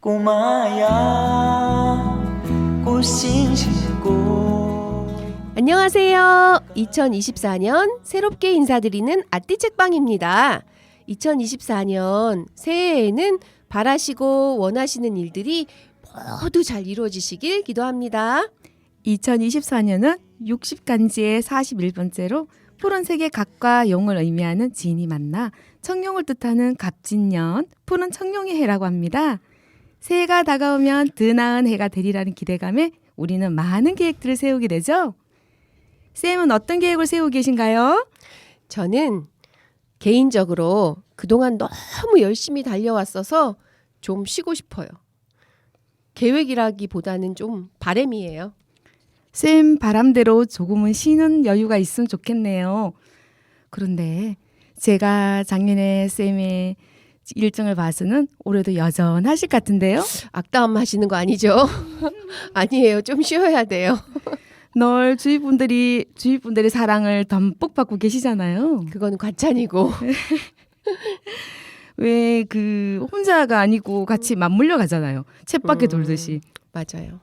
꼬마야 꽃신신고. 안녕하세요. 2024년 새롭게 인사드리는 아띠책방입니다. 2024년 새해에는 바라시고 원하시는 일들이 모두 잘 이루어지시길 기도합니다. 2024년은 60간지의 41번째로 푸른 색의 갑과 용을 의미하는 진이 만나 청룡을 뜻하는 갑진년, 푸른 청룡의 해라고 합니다. 새해가 다가오면 더 나은 해가 되리라는 기대감에 우리는 많은 계획들을 세우게 되죠. 쌤은 어떤 계획을 세우고 계신가요? 저는 개인적으로 그동안 너무 열심히 달려왔어서 좀 쉬고 싶어요. 계획이라기보다는 좀 바람이에요. 쌤 바람대로 조금은 쉬는 여유가 있으면 좋겠네요. 그런데 제가 작년에 쌤의 일정을 봐서는 올해도 여전하실 것 같은데요. 악담 하시는 거 아니죠? 아니에요. 좀 쉬어야 돼요. 널 주위 분들의 사랑을 듬뿍 받고 계시잖아요. 그건 과찬이고. 왜 혼자가 아니고 같이 맞물려 가잖아요. 쳇바퀴 돌듯이. 맞아요.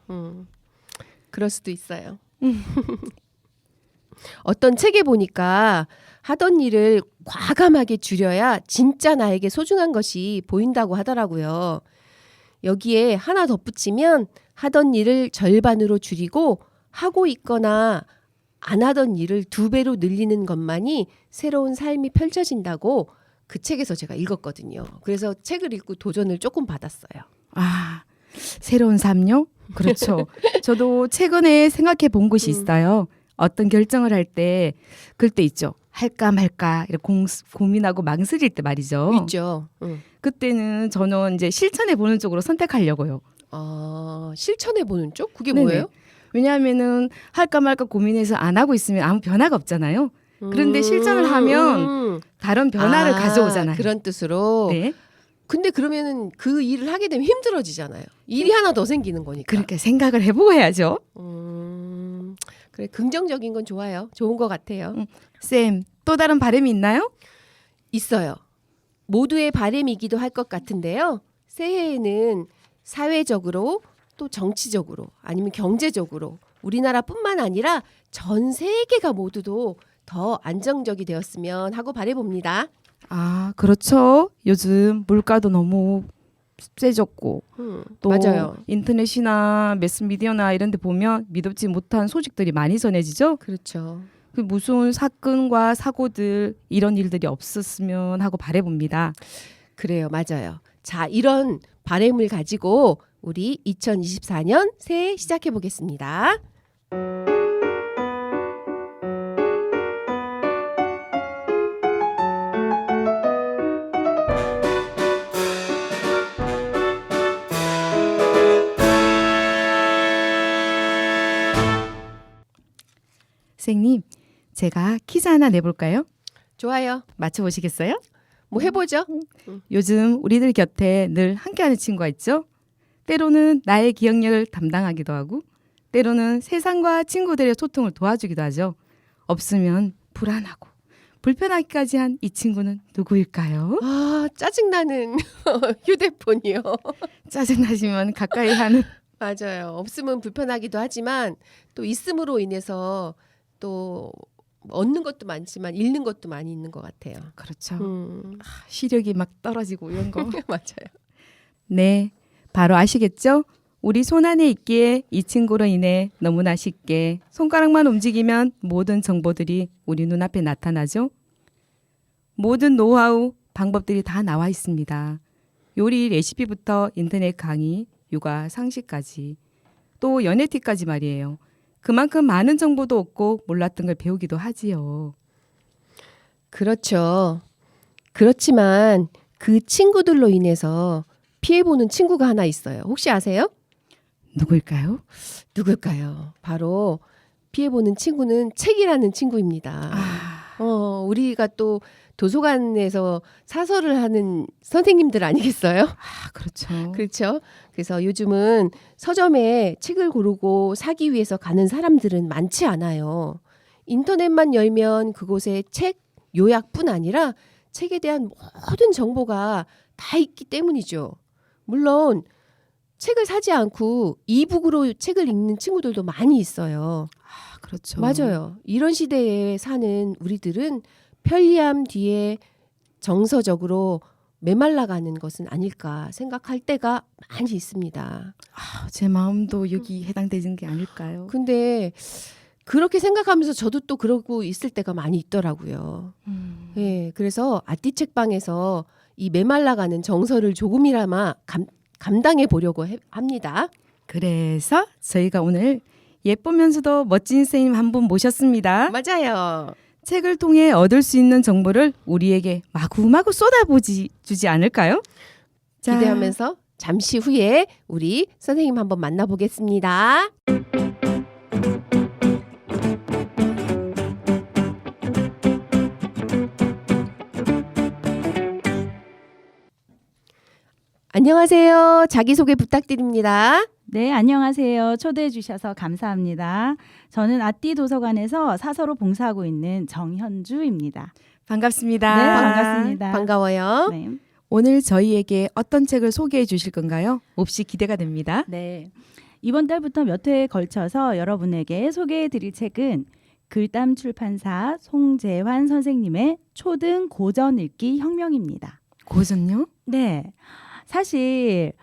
그럴 수도 있어요. 어떤 책에 보니까 하던 일을 과감하게 줄여야 진짜 나에게 소중한 것이 보인다고 하더라고요. 여기에 하나 덧붙이면 하던 일을 절반으로 줄이고 하고 있거나 안 하던 일을 2배로 늘리는 것만이 새로운 삶이 펼쳐진다고 그 책에서 제가 읽었거든요. 그래서 책을 읽고 도전을 조금 받았어요. 아, 새로운 삶요? 그렇죠. 저도 최근에 생각해 본 것이 있어요. 어떤 결정을 할 때 그럴 때 있죠. 할까 말까 이렇게 고민하고 망설일 때 말이죠. 있죠. 그때는 저는 이제 실천해 보는 쪽으로 선택하려고요. 실천해 보는 쪽? 그게 네네. 뭐예요? 왜냐하면은 할까 말까 고민해서 안 하고 있으면 아무 변화가 없잖아요. 그런데 실천을 하면 다른 변화를 가져오잖아요. 그런 뜻으로. 네. 근데 그러면은 그 일을 하게 되면 힘들어지잖아요. 일이 하나 더 생기는 거니까. 그러니까 생각을 해보고 해야죠. 그래, 긍정적인 건 좋아요. 좋은 것 같아요. 쌤, 또 다른 바람이 있나요? 있어요. 모두의 바람이기도 할 것 같은데요. 새해에는 사회적으로 또 정치적으로 아니면 경제적으로 우리나라뿐만 아니라 전 세계가 모두도 더 안정적이 되었으면 하고 바라봅니다. 아, 그렇죠. 요즘 물가도 너무 세졌고 또 맞아요. 인터넷이나 매스미디어나 이런 데 보면 믿지 못한 소식들이 많이 전해지죠. 그렇죠. 그 무슨 사건과 사고들 이런 일들이 없었으면 하고 바라봅니다. 그래요. 맞아요. 자, 이런 바람을 가지고 우리 2024년 새해 시작해 보겠습니다. 선생님, 제가 퀴즈 하나 내볼까요? 좋아요. 맞춰보시겠어요? 뭐 해보죠. 요즘 우리들 곁에 늘 함께하는 친구가 있죠. 때로는 나의 기억력을 담당하기도 하고 때로는 세상과 친구들의 소통을 도와주기도 하죠. 없으면 불안하고 불편하기까지 한 이 친구는 누구일까요? 짜증나는 휴대폰이요. 짜증나시면 가까이 하는 맞아요. 없으면 불편하기도 하지만 또 있음으로 인해서 또 얻는 것도 많지만 잃는 것도 많이 있는 것 같아요. 그렇죠. 시력이 막 떨어지고 이런 거. 맞아요. 네, 바로 아시겠죠? 우리 손 안에 있기에 이 친구로 인해 너무나 쉽게 손가락만 움직이면 모든 정보들이 우리 눈앞에 나타나죠. 모든 노하우, 방법들이 다 나와 있습니다. 요리 레시피부터 인터넷 강의, 육아 상식까지 또 연애 팁까지 말이에요. 그만큼 많은 정보도 얻고 몰랐던 걸 배우기도 하지요. 그렇죠. 그렇지만 그 친구들로 인해서 피해보는 친구가 하나 있어요. 혹시 아세요? 누구일까요? 누굴까요? 바로 피해보는 친구는 책이라는 친구입니다. 우리가 또 도서관에서 사설을 하는 선생님들 아니겠어요? 그렇죠. 그렇죠. 그래서 요즘은 서점에 책을 고르고 사기 위해서 가는 사람들은 많지 않아요. 인터넷만 열면 그곳에 책 요약뿐 아니라 책에 대한 모든 정보가 다 있기 때문이죠. 물론 책을 사지 않고 이북으로 책을 읽는 친구들도 많이 있어요. 아, 그렇죠. 맞아요. 이런 시대에 사는 우리들은 편리함 뒤에 정서적으로 메말라가는 것은 아닐까 생각할 때가 많이 있습니다. 아, 제 마음도 여기 해당되는 게 아닐까요? 근데 그렇게 생각하면서 저도 또 그러고 있을 때가 많이 있더라고요. 예, 그래서 아띠 책방에서 이 메말라가는 정서를 조금이나마 감당해 보려고 합니다. 그래서 저희가 오늘 예쁘면서도 멋진 선생님 한 분 모셨습니다. 맞아요. 책을 통해 얻을 수 있는 정보를 우리에게 마구마구 주지 않을까요? 자, 기대하면서 잠시 후에 우리 선생님 한번 만나보겠습니다. 안녕하세요. 자기소개 부탁드립니다. 네, 안녕하세요. 초대해 주셔서 감사합니다. 저는 아띠 도서관에서 사서로 봉사하고 있는 정현주입니다. 반갑습니다. 네, 반갑습니다. 반가워요. 네. 오늘 저희에게 어떤 책을 소개해 주실 건가요? 몹시 기대가 됩니다. 네. 이번 달부터 몇 회에 걸쳐서 여러분에게 소개해 드릴 책은 글담 출판사 송재환 선생님의 초등 고전 읽기 혁명입니다. 고전요? 네. 사실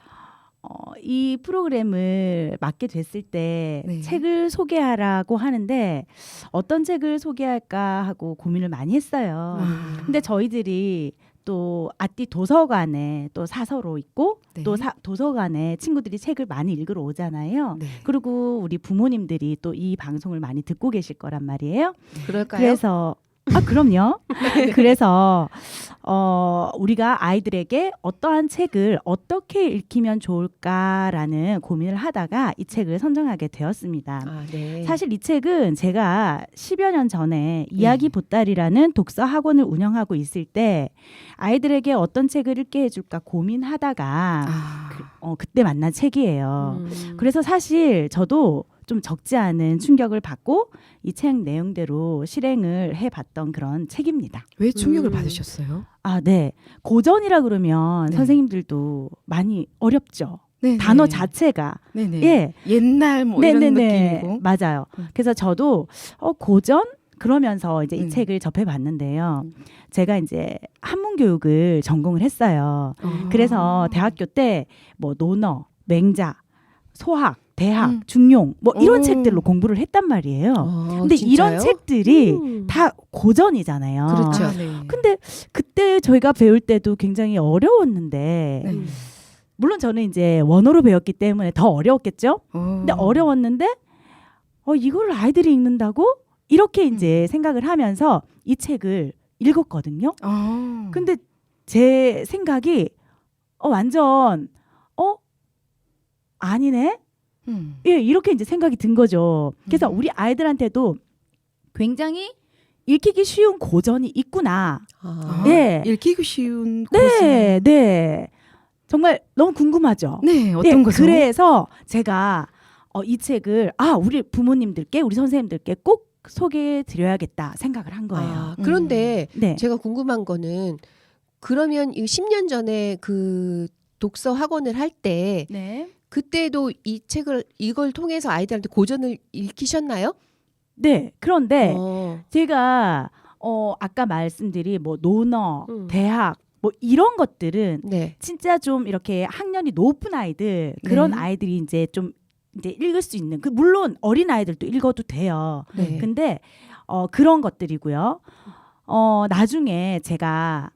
이 프로그램을 맡게 됐을 때 네. 책을 소개하라고 하는데 어떤 책을 소개할까 하고 고민을 많이 했어요. 근데 저희들이 또 아띠 도서관에 또 사서로 있고 네. 또 도서관에 친구들이 책을 많이 읽으러 오잖아요. 네. 그리고 우리 부모님들이 또 이 방송을 많이 듣고 계실 거란 말이에요. 그럴까요? 그래서 그럼요. 그래서 우리가 아이들에게 어떠한 책을 어떻게 읽히면 좋을까라는 고민을 하다가 이 책을 선정하게 되었습니다. 아, 네. 사실 이 책은 제가 10여 년 전에 이야기 보따리라는 독서 학원을 운영하고 있을 때 아이들에게 어떤 책을 읽게 해줄까 고민하다가 그때 만난 책이에요. 그래서 사실 저도 좀 적지 않은 충격을 받고 이 책 내용대로 실행을 해봤던 그런 책입니다. 왜 충격을 받으셨어요? 아, 네. 고전이라 그러면 네. 선생님들도 많이 어렵죠. 네, 단어 네. 자체가. 네네. 예. 옛날 뭐 이런 느낌이고. 맞아요. 음. 그래서 저도 고전 그러면서 이제 이 음. 책을 접해봤는데요. 제가 이제 한문 교육을 전공을 했어요. 그래서 대학교 때 뭐 논어, 맹자, 소학, 대학, 중용 뭐 이런 오. 책들로 공부를 했단 말이에요. 근데 진짜요? 이런 책들이 음. 다 고전이잖아요. 그렇죠. 네. 근데 그때 저희가 배울 때도 굉장히 어려웠는데 네. 물론 저는 이제 원어로 배웠기 때문에 더 어려웠겠죠. 어. 근데 어려웠는데 이걸 아이들이 읽는다고 이렇게 이제 생각을 하면서 이 책을 읽었거든요. 근데 제 생각이 완전 아니네. 예, 이렇게 이제 생각이 든 거죠. 그래서 우리 아이들한테도 굉장히 읽히기 쉬운 고전이 있구나. 아, 네. 읽히기 쉬운 고전. 네, 네. 정말 너무 궁금하죠. 네, 어떤 예, 거죠? 그래서 제가 이 책을 우리 부모님들께 우리 선생님들께 꼭 소개해 드려야겠다 생각을 한 거예요. 아, 그런데 네. 제가 궁금한 거는 그러면 이 10년 전에 그 독서 학원을 할 때 네. 그때도 이 책을 이걸 통해서 아이들한테 고전을 읽히셨나요? 네. 그런데 어. 제가 아까 말씀드린 뭐 논어, 대학 뭐 이런 것들은 네. 진짜 좀 이렇게 학년이 높은 아이들 그런 네. 아이들이 이제 좀 이제 읽을 수 있는 물론 어린 아이들도 읽어도 돼요. 네. 근데 그런 것들이고요. 나중에 제가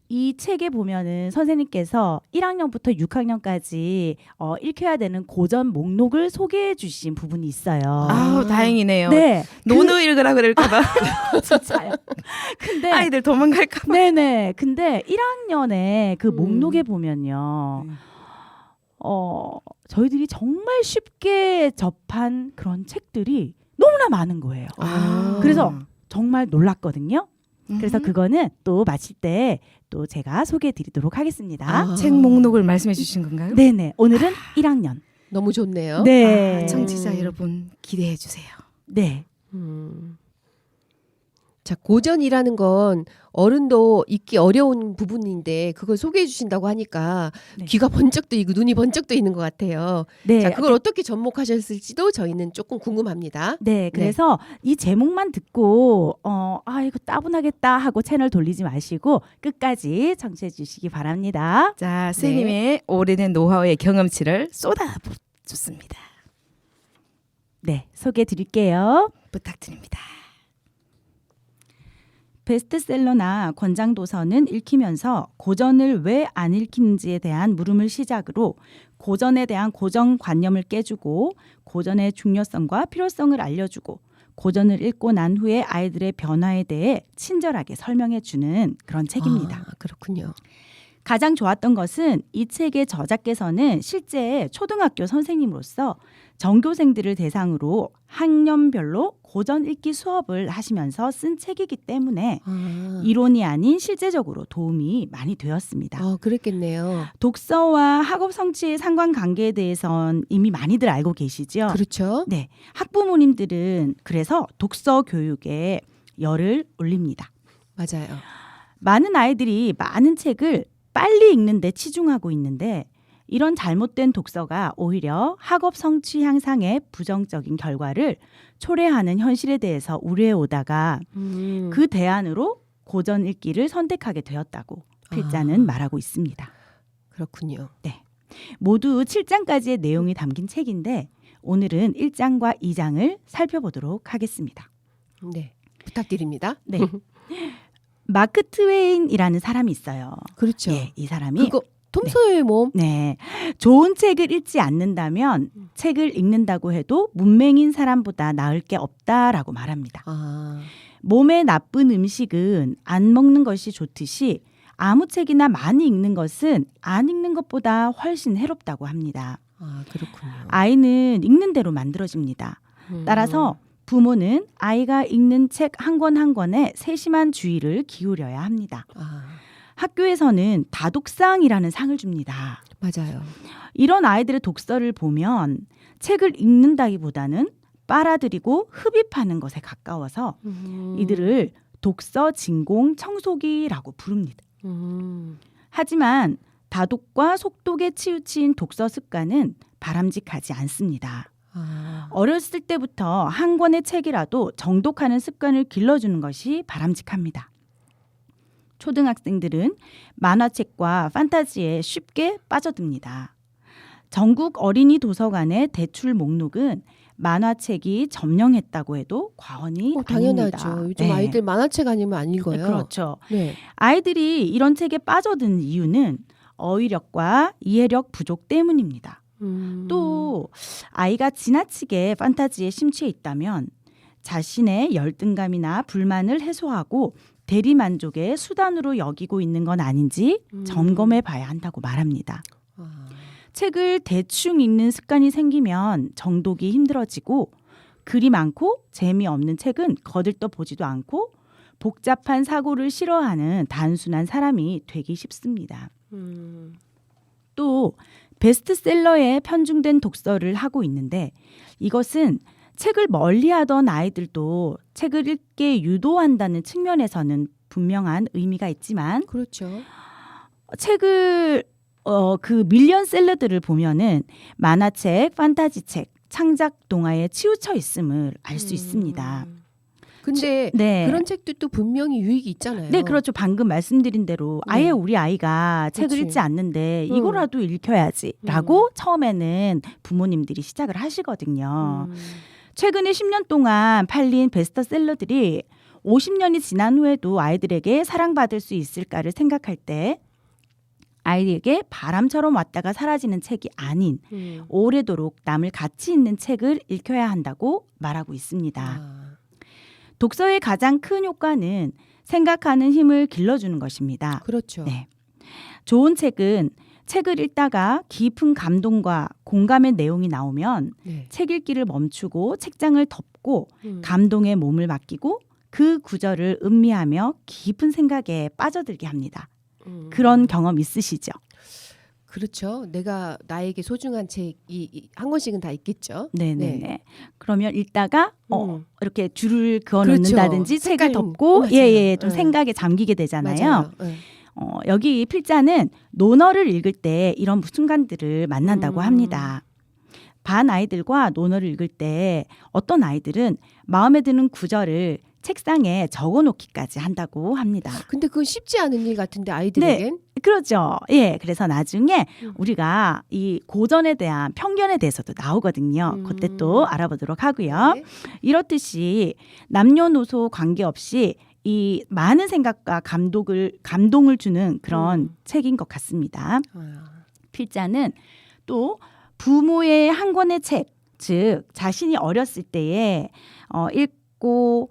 이 책에 보면은 선생님께서 1학년부터 6학년까지 읽혀야 되는 고전 목록을 소개해 주신 부분이 있어요. 아우, 다행이네요. 네. 논어 읽으라 그럴까봐 진짜요. 근데 아이들 도망갈까봐. 네네. 근데 1학년에 그 목록에 보면요. 저희들이 정말 쉽게 접한 그런 책들이 너무나 많은 거예요. 그래서 정말 놀랐거든요. 그래서 그거는 또 마칠 때 또 제가 소개해 드리도록 하겠습니다. 책 목록을 말씀해 주신 건가요? 네네. 오늘은 1학년. 너무 좋네요. 네. 청취자 여러분 기대해 주세요. 네. 자, 고전이라는 건 어른도 읽기 어려운 부분인데 그걸 소개해 주신다고 하니까 네. 귀가 번쩍 뜨이고 눈이 번쩍 뜨이는 것 같아요. 네, 자, 그걸 어떻게 접목하셨을지도 저희는 조금 궁금합니다. 네, 그래서 이 제목만 듣고 이거 따분하겠다 하고 채널 돌리지 마시고 끝까지 청취해 주시기 바랍니다. 자, 스님의 오래된 노하우의 경험치를 쏟아붓습니다. 네, 소개해 드릴게요. 부탁드립니다. 베스트셀러나 권장 도서는 읽히면서 고전을 왜 안 읽히는지에 대한 물음을 시작으로 고전에 대한 고정관념을 깨주고 고전의 중요성과 필요성을 알려주고 고전을 읽고 난 후에 아이들의 변화에 대해 친절하게 설명해 주는 그런 책입니다. 아, 그렇군요. 가장 좋았던 것은 이 책의 저자께서는 실제 초등학교 선생님으로서 전교생들을 대상으로 학년별로 고전 읽기 수업을 하시면서 쓴 책이기 때문에 이론이 아닌 실제적으로 도움이 많이 되었습니다. 그랬겠네요. 독서와 학업 성취의 상관관계에 대해선 이미 많이들 알고 계시죠? 그렇죠. 네, 학부모님들은 그래서 독서 교육에 열을 올립니다. 맞아요. 많은 아이들이 많은 책을 빨리 읽는 데 치중하고 있는데 이런 잘못된 독서가 오히려 학업 성취 향상에 부정적인 결과를 초래하는 현실에 대해서 우려해 오다가 그 대안으로 고전 읽기를 선택하게 되었다고 필자는 말하고 있습니다. 그렇군요. 네, 모두 7장까지의 내용이 담긴 책인데 오늘은 1장과 2장을 살펴보도록 하겠습니다. 네, 부탁드립니다. 네. 마크 트웨인이라는 사람이 있어요. 그렇죠. 예, 이 사람이 그거 톰 소여의 몸. 네, 좋은 책을 읽지 않는다면 책을 읽는다고 해도 문맹인 사람보다 나을 게 없다라고 말합니다. 몸에 나쁜 음식은 안 먹는 것이 좋듯이 아무 책이나 많이 읽는 것은 안 읽는 것보다 훨씬 해롭다고 합니다. 그렇군요. 아이는 읽는 대로 만들어집니다. 따라서 부모는 아이가 읽는 책 한 권 한 권에 세심한 주의를 기울여야 합니다. 학교에서는 다독상이라는 상을 줍니다. 맞아요. 이런 아이들의 독서를 보면 책을 읽는다기보다는 빨아들이고 흡입하는 것에 가까워서 이들을 독서 진공 청소기라고 부릅니다. 하지만 다독과 속독에 치우친 독서 습관은 바람직하지 않습니다. 어렸을 때부터 한 권의 책이라도 정독하는 습관을 길러주는 것이 바람직합니다. 초등학생들은 만화책과 판타지에 쉽게 빠져듭니다. 전국 어린이 도서관의 대출 목록은 만화책이 점령했다고 해도 과언이 아닙니다. 당연하죠. 요즘 아이들 만화책 아니면 안 읽어요. 그렇죠. 네. 아이들이 이런 책에 빠져든 이유는 어휘력과 이해력 부족 때문입니다. 또 아이가 지나치게 판타지에 심취해 있다면 자신의 열등감이나 불만을 해소하고 대리만족의 수단으로 여기고 있는 건 아닌지 점검해 봐야 한다고 말합니다. 책을 대충 읽는 습관이 생기면 정독이 힘들어지고 글이 많고 재미없는 책은 거들떠 보지도 않고 복잡한 사고를 싫어하는 단순한 사람이 되기 쉽습니다. 또 베스트셀러에 편중된 독서를 하고 있는데 이것은 책을 멀리하던 아이들도 책을 읽게 유도한다는 측면에서는 분명한 의미가 있지만 그렇죠. 책을 그 밀리언셀러들을 보면은 만화책, 판타지책, 창작 동화에 치우쳐 있음을 알 수 있습니다. 근데 네. 그런 책들도 분명히 유익이 있잖아요. 네, 그렇죠. 방금 말씀드린 대로 아예 우리 아이가 책을 그렇지. 읽지 않는데 이거라도 읽혀야지라고 처음에는 부모님들이 시작을 하시거든요. 최근에 10년 동안 팔린 베스트셀러들이 50년이 지난 후에도 아이들에게 사랑받을 수 있을까를 생각할 때 아이에게 바람처럼 왔다가 사라지는 책이 아닌 오래도록 남을 가치 있는 책을 읽혀야 한다고 말하고 있습니다. 독서의 가장 큰 효과는 생각하는 힘을 길러주는 것입니다. 그렇죠. 네. 좋은 책은 책을 읽다가 깊은 감동과 공감의 내용이 나오면 책 읽기를 멈추고 책장을 덮고 감동에 몸을 맡기고 그 구절을 음미하며 깊은 생각에 빠져들게 합니다. 그런 경험 있으시죠? 그렇죠. 내가 나에게 소중한 책이 한 권씩은 다 있겠죠. 네네네. 네. 그러면 읽다가 이렇게 줄을 그어 그렇죠. 놓는다든지 책을 색깔, 덮고 맞아요. 예예 좀 네. 생각에 잠기게 되잖아요. 맞아요. 네. 여기 필자는 논어를 읽을 때 이런 순간들을 만난다고 합니다. 반 아이들과 논어를 읽을 때 어떤 아이들은 마음에 드는 구절을 책상에 적어놓기까지 한다고 합니다. 근데 그건 쉽지 않은 일 같은데 아이들에겐. 그렇죠. 예, 그래서 나중에 우리가 이 고전에 대한 편견에 대해서도 나오거든요. 그때 또 알아보도록 하고요. 네. 이렇듯이 남녀노소 관계없이 이 많은 생각과 감동을 주는 그런 책인 것 같습니다. 필자는 또 부모의 한 권의 책, 즉 자신이 어렸을 때에 읽고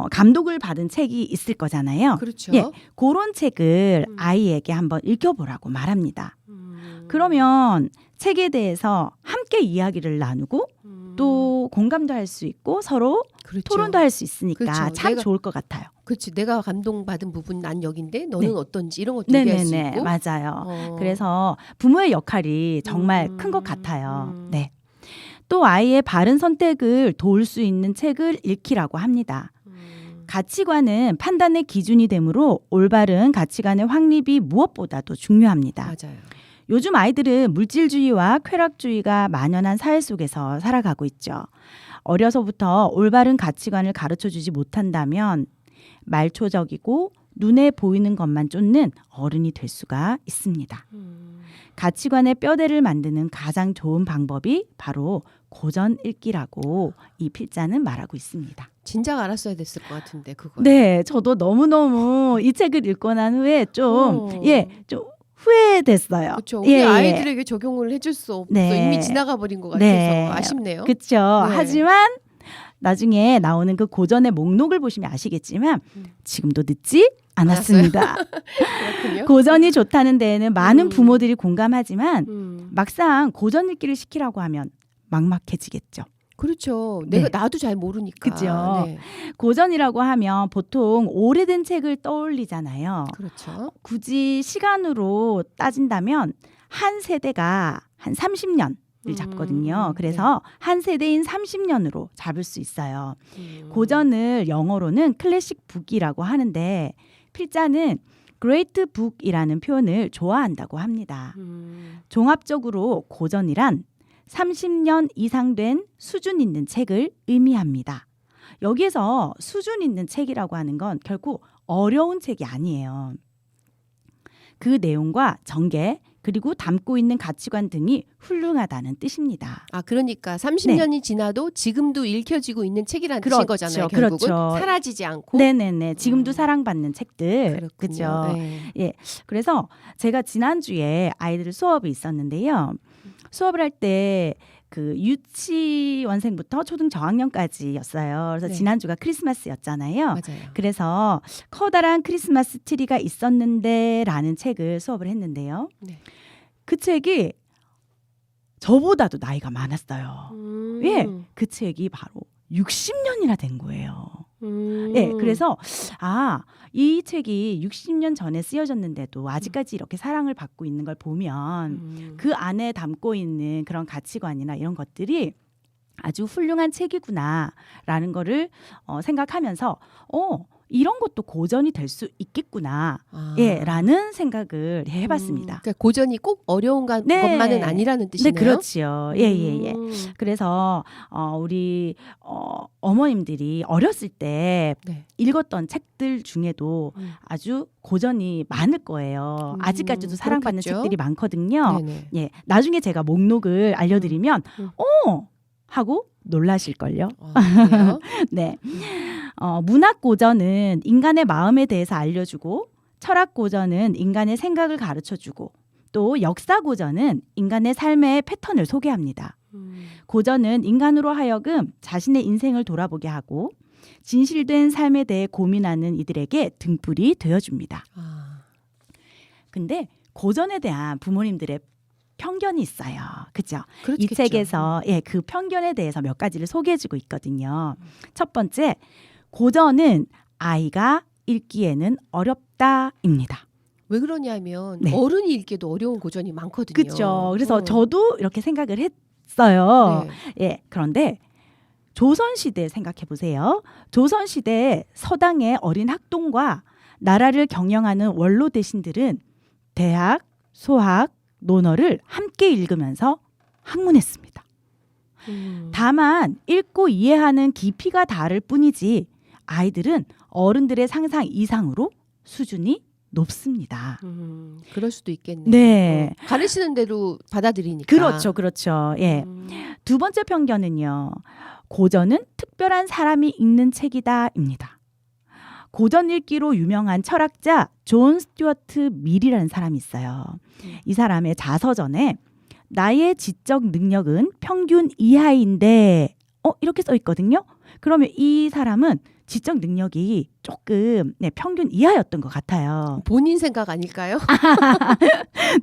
감독을 받은 책이 있을 거잖아요. 그렇죠. 예, 그런 책을 아이에게 한번 읽혀보라고 말합니다. 그러면 책에 대해서 함께 이야기를 나누고 또 공감도 할 수 있고 서로 그렇죠. 토론도 할 수 있으니까 그렇죠. 참 좋을 것 같아요. 그렇지. 내가 감동받은 부분 난 여긴데 너는 네. 어떤지 이런 것도 얘기할 수 네네네, 있고. 맞아요. 그래서 부모의 역할이 정말 큰 것 같아요. 네. 또 아이의 바른 선택을 도울 수 있는 책을 읽히라고 합니다. 가치관은 판단의 기준이 되므로 올바른 가치관의 확립이 무엇보다도 중요합니다. 맞아요. 요즘 아이들은 물질주의와 쾌락주의가 만연한 사회 속에서 살아가고 있죠. 어려서부터 올바른 가치관을 가르쳐주지 못한다면 말초적이고 눈에 보이는 것만 쫓는 어른이 될 수가 있습니다. 가치관의 뼈대를 만드는 가장 좋은 방법이 바로 고전 읽기라고 이 필자는 말하고 있습니다. 진작 알았어야 됐을 것 같은데 그거. 네, 저도 너무너무 이 책을 읽고 난 후에 좀 후회됐어요. 그렇죠. 우리 아이들에게 적용을 해줄 수 없어. 네. 이미 지나가 버린 것 같아서 네. 아쉽네요. 그렇죠. 네. 하지만 나중에 나오는 그 고전의 목록을 보시면 아시겠지만 지금도 늦지 않았습니다. 그렇군요. 고전이 좋다는 데에는 많은 부모들이 공감하지만 막상 고전 읽기를 시키라고 하면 막막해지겠죠. 그렇죠. 네. 나도 잘 모르니까. 그죠. 네. 고전이라고 하면 보통 오래된 책을 떠올리잖아요. 그렇죠. 굳이 시간으로 따진다면 한 세대가 한 30년을 잡거든요. 그래서 한 세대인 30년으로 잡을 수 있어요. 고전을 영어로는 클래식 북이라고 하는데 필자는 그레이트 북이라는 표현을 좋아한다고 합니다. 종합적으로 고전이란 30년 이상 된 수준 있는 책을 의미합니다. 여기에서 수준 있는 책이라고 하는 건 결코 어려운 책이 아니에요. 그 내용과 전개 그리고 담고 있는 가치관 등이 훌륭하다는 뜻입니다. 아, 그러니까 30년이 지나도 지금도 읽혀지고 있는 책이라는 그렇죠. 뜻인 거잖아요. 결국은 그렇죠. 사라지지 않고. 네네네. 지금도 사랑받는 책들. 그렇군요. 그렇죠. 네. 예. 그래서 제가 지난주에 아이들 수업이 있었는데요. 수업을 할 때 그 유치원생부터 초등 저학년까지였어요. 그래서 네. 지난주가 크리스마스였잖아요. 맞아요. 그래서 커다란 크리스마스 트리가 있었는데라는 책을 수업을 했는데요. 네. 그 책이 저보다도 나이가 많았어요. 예, 그 책이 바로 60년이나 된 거예요. 예, 그래서 이 책이 60년 전에 쓰여졌는데도 아직까지 이렇게 사랑을 받고 있는 걸 보면 그 안에 담고 있는 그런 가치관이나 이런 것들이 아주 훌륭한 책이구나라는 거를 생각하면서 이런 것도 고전이 될 수 있겠구나. 라는 생각을 해봤습니다. 그러니까 고전이 꼭 어려운 것만은 아니라는 뜻이네요. 네, 그렇죠. 예. 그래서 우리 어머님들이 어렸을 때 네. 읽었던 책들 중에도 아주 고전이 많을 거예요. 아직까지도 사랑받는 그렇겠죠. 책들이 많거든요. 네네. 예, 나중에 제가 목록을 알려드리면 하고 놀라실걸요. 그래요? 네. 문학 고전은 인간의 마음에 대해서 알려주고 철학 고전은 인간의 생각을 가르쳐주고 또 역사 고전은 인간의 삶의 패턴을 소개합니다. 고전은 인간으로 하여금 자신의 인생을 돌아보게 하고 진실된 삶에 대해 고민하는 이들에게 등불이 되어줍니다. 근데 고전에 대한 부모님들의 편견이 있어요. 그죠? 이 그렇겠죠. 책에서 그 편견에 대해서 몇 가지를 소개해주고 있거든요. 첫 번째, 고전은 아이가 읽기에는 어렵다입니다. 왜 그러냐면 네. 어른이 읽기도 어려운 고전이 많거든요. 그렇죠. 그래서 어. 저도 이렇게 생각을 했어요. 네. 예, 그런데 조선시대 생각해 보세요. 조선시대 서당의 어린 학동과 나라를 경영하는 원로 대신들은 대학, 소학, 논어를 함께 읽으면서 학문했습니다. 다만 읽고 이해하는 깊이가 다를 뿐이지 아이들은 어른들의 상상 이상으로 수준이 높습니다. 그럴 수도 있겠네요. 네. 가르치는 대로 받아들이니까. 그렇죠, 그렇죠. 예. 두 번째 편견은요. 고전은 특별한 사람이 읽는 책이다입니다. 고전 읽기로 유명한 철학자 존 스튜어트 밀이라는 사람이 있어요. 이 사람의 자서전에 나의 지적 능력은 평균 이하인데 이렇게 써 있거든요. 그러면 이 사람은 지적 능력이 조금 평균 이하였던 것 같아요. 본인 생각 아닐까요?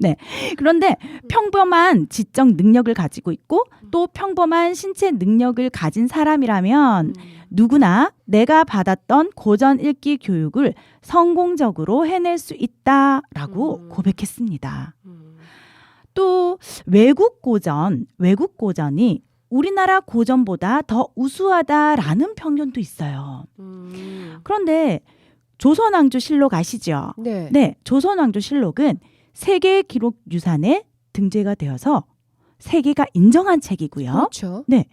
네. 그런데 평범한 지적 능력을 가지고 있고 또 평범한 신체 능력을 가진 사람이라면 누구나 내가 받았던 고전 읽기 교육을 성공적으로 해낼 수 있다라고 고백했습니다. 또 외국 고전이 우리나라 고전보다 더 우수하다라는 편견도 있어요. 그런데 조선왕조실록 아시죠? 네. 네, 조선왕조실록은 세계 기록 유산에 등재가 되어서 세계가 인정한 책이고요. 그렇죠. 네,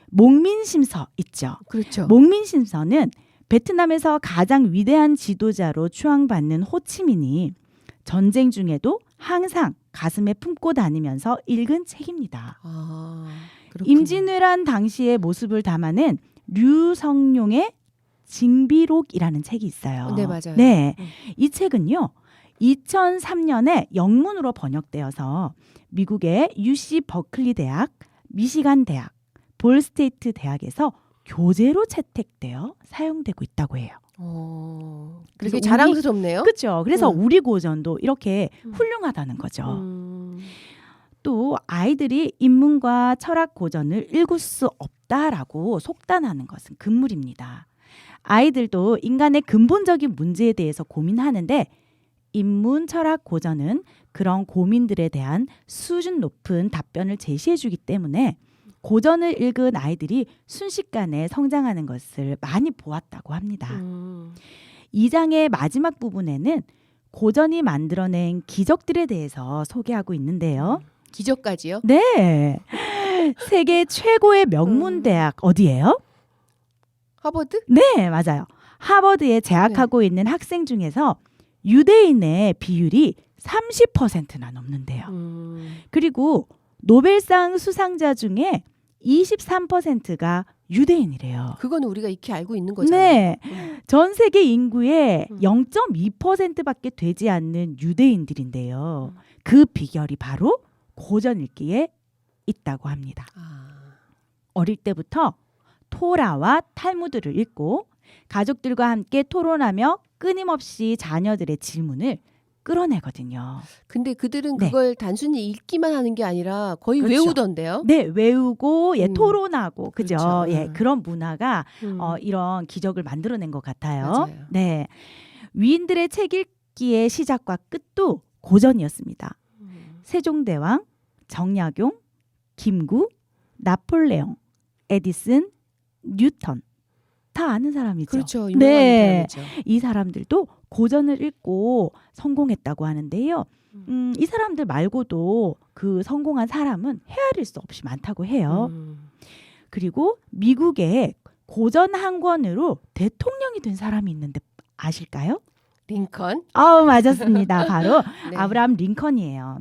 목민심서 있죠. 그렇죠. 목민심서는 베트남에서 가장 위대한 지도자로 추앙받는 호치민이 전쟁 중에도 항상 가슴에 품고 다니면서 읽은 책입니다. 그렇군요. 임진왜란 당시의 모습을 담아낸 류성룡의 징비록이라는 책이 있어요. 네, 맞아요. 네, 이 책은요. 2003년에 영문으로 번역되어서 미국의 UC 버클리 대학, 미시간 대학, 볼 스테이트 대학에서 교재로 채택되어 사용되고 있다고 해요. 그게 그래서 자랑스럽네요. 그렇죠. 그래서 우리 고전도 이렇게 훌륭하다는 거죠. 또 아이들이 인문과 철학 고전을 읽을 수 없다라고 속단하는 것은 금물입니다. 아이들도 인간의 근본적인 문제에 대해서 고민하는데 인문 철학 고전은 그런 고민들에 대한 수준 높은 답변을 제시해 주기 때문에 고전을 읽은 아이들이 순식간에 성장하는 것을 많이 보았다고 합니다. 2장의 마지막 부분에는 고전이 만들어낸 기적들에 대해서 소개하고 있는데요. 기적까지요? 네. 세계 최고의 명문 대학 어디예요? 하버드? 네, 맞아요. 하버드에 재학하고 있는 학생 중에서 유대인의 비율이 30%나 넘는데요. 그리고 노벨상 수상자 중에 23%가 유대인이래요. 그건 우리가 익히 알고 있는 거잖아요. 네. 전 세계 인구의 0.2%밖에 되지 않는 유대인들인데요. 그 비결이 바로 고전 읽기에 있다고 합니다. 어릴 때부터 토라와 탈무드를 읽고 가족들과 함께 토론하며 끊임없이 자녀들의 질문을 끌어내거든요. 근데 그들은 네. 그걸 단순히 읽기만 하는 게 아니라 거의 그렇죠. 외우던데요. 네, 외우고 토론하고 그죠? 그렇죠. 예, 그런 문화가 이런 기적을 만들어낸 것 같아요. 맞아요. 네, 위인들의 책 읽기의 시작과 끝도 고전이었습니다. 세종대왕, 정약용, 김구, 나폴레옹, 에디슨, 뉴턴 다 아는 사람이죠. 그렇죠. 유명한 네. 사람이죠. 이 사람들도 고전을 읽고 성공했다고 하는데요. 이 사람들 말고도 그 성공한 사람은 헤아릴 수 없이 많다고 해요. 그리고 미국의 고전 한 권으로 대통령이 된 사람이 있는데 아실까요? 링컨. 맞았습니다. 바로 네. 아브라함 링컨이에요.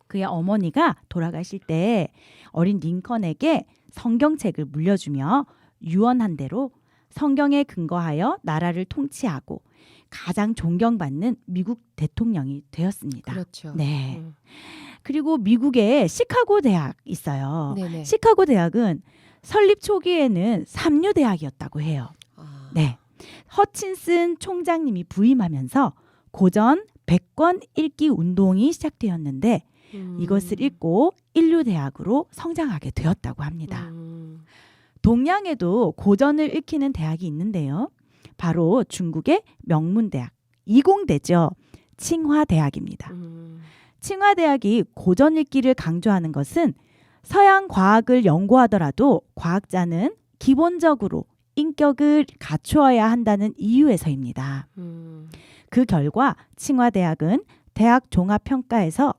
그의 어머니가 돌아가실 때 어린 링컨에게 성경책을 물려주며 유언한 대로 성경에 근거하여 나라를 통치하고 가장 존경받는 미국 대통령이 되었습니다. 그렇죠. 네. 그리고 미국에 시카고 대학 있어요. 네네. 시카고 대학은 설립 초기에는 삼류 대학이었다고 해요. 네. 허친슨 총장님이 부임하면서 고전 100권 읽기 운동이 시작되었는데 이것을 읽고 인류 대학으로 성장하게 되었다고 합니다. 동양에도 고전을 읽히는 대학이 있는데요. 바로 중국의 명문대학 이공대죠. 칭화대학입니다. 칭화대학이 고전 읽기를 강조하는 것은 서양 과학을 연구하더라도 과학자는 기본적으로 인격을 갖추어야 한다는 이유에서입니다. 그 결과 칭화대학은 대학 종합평가에서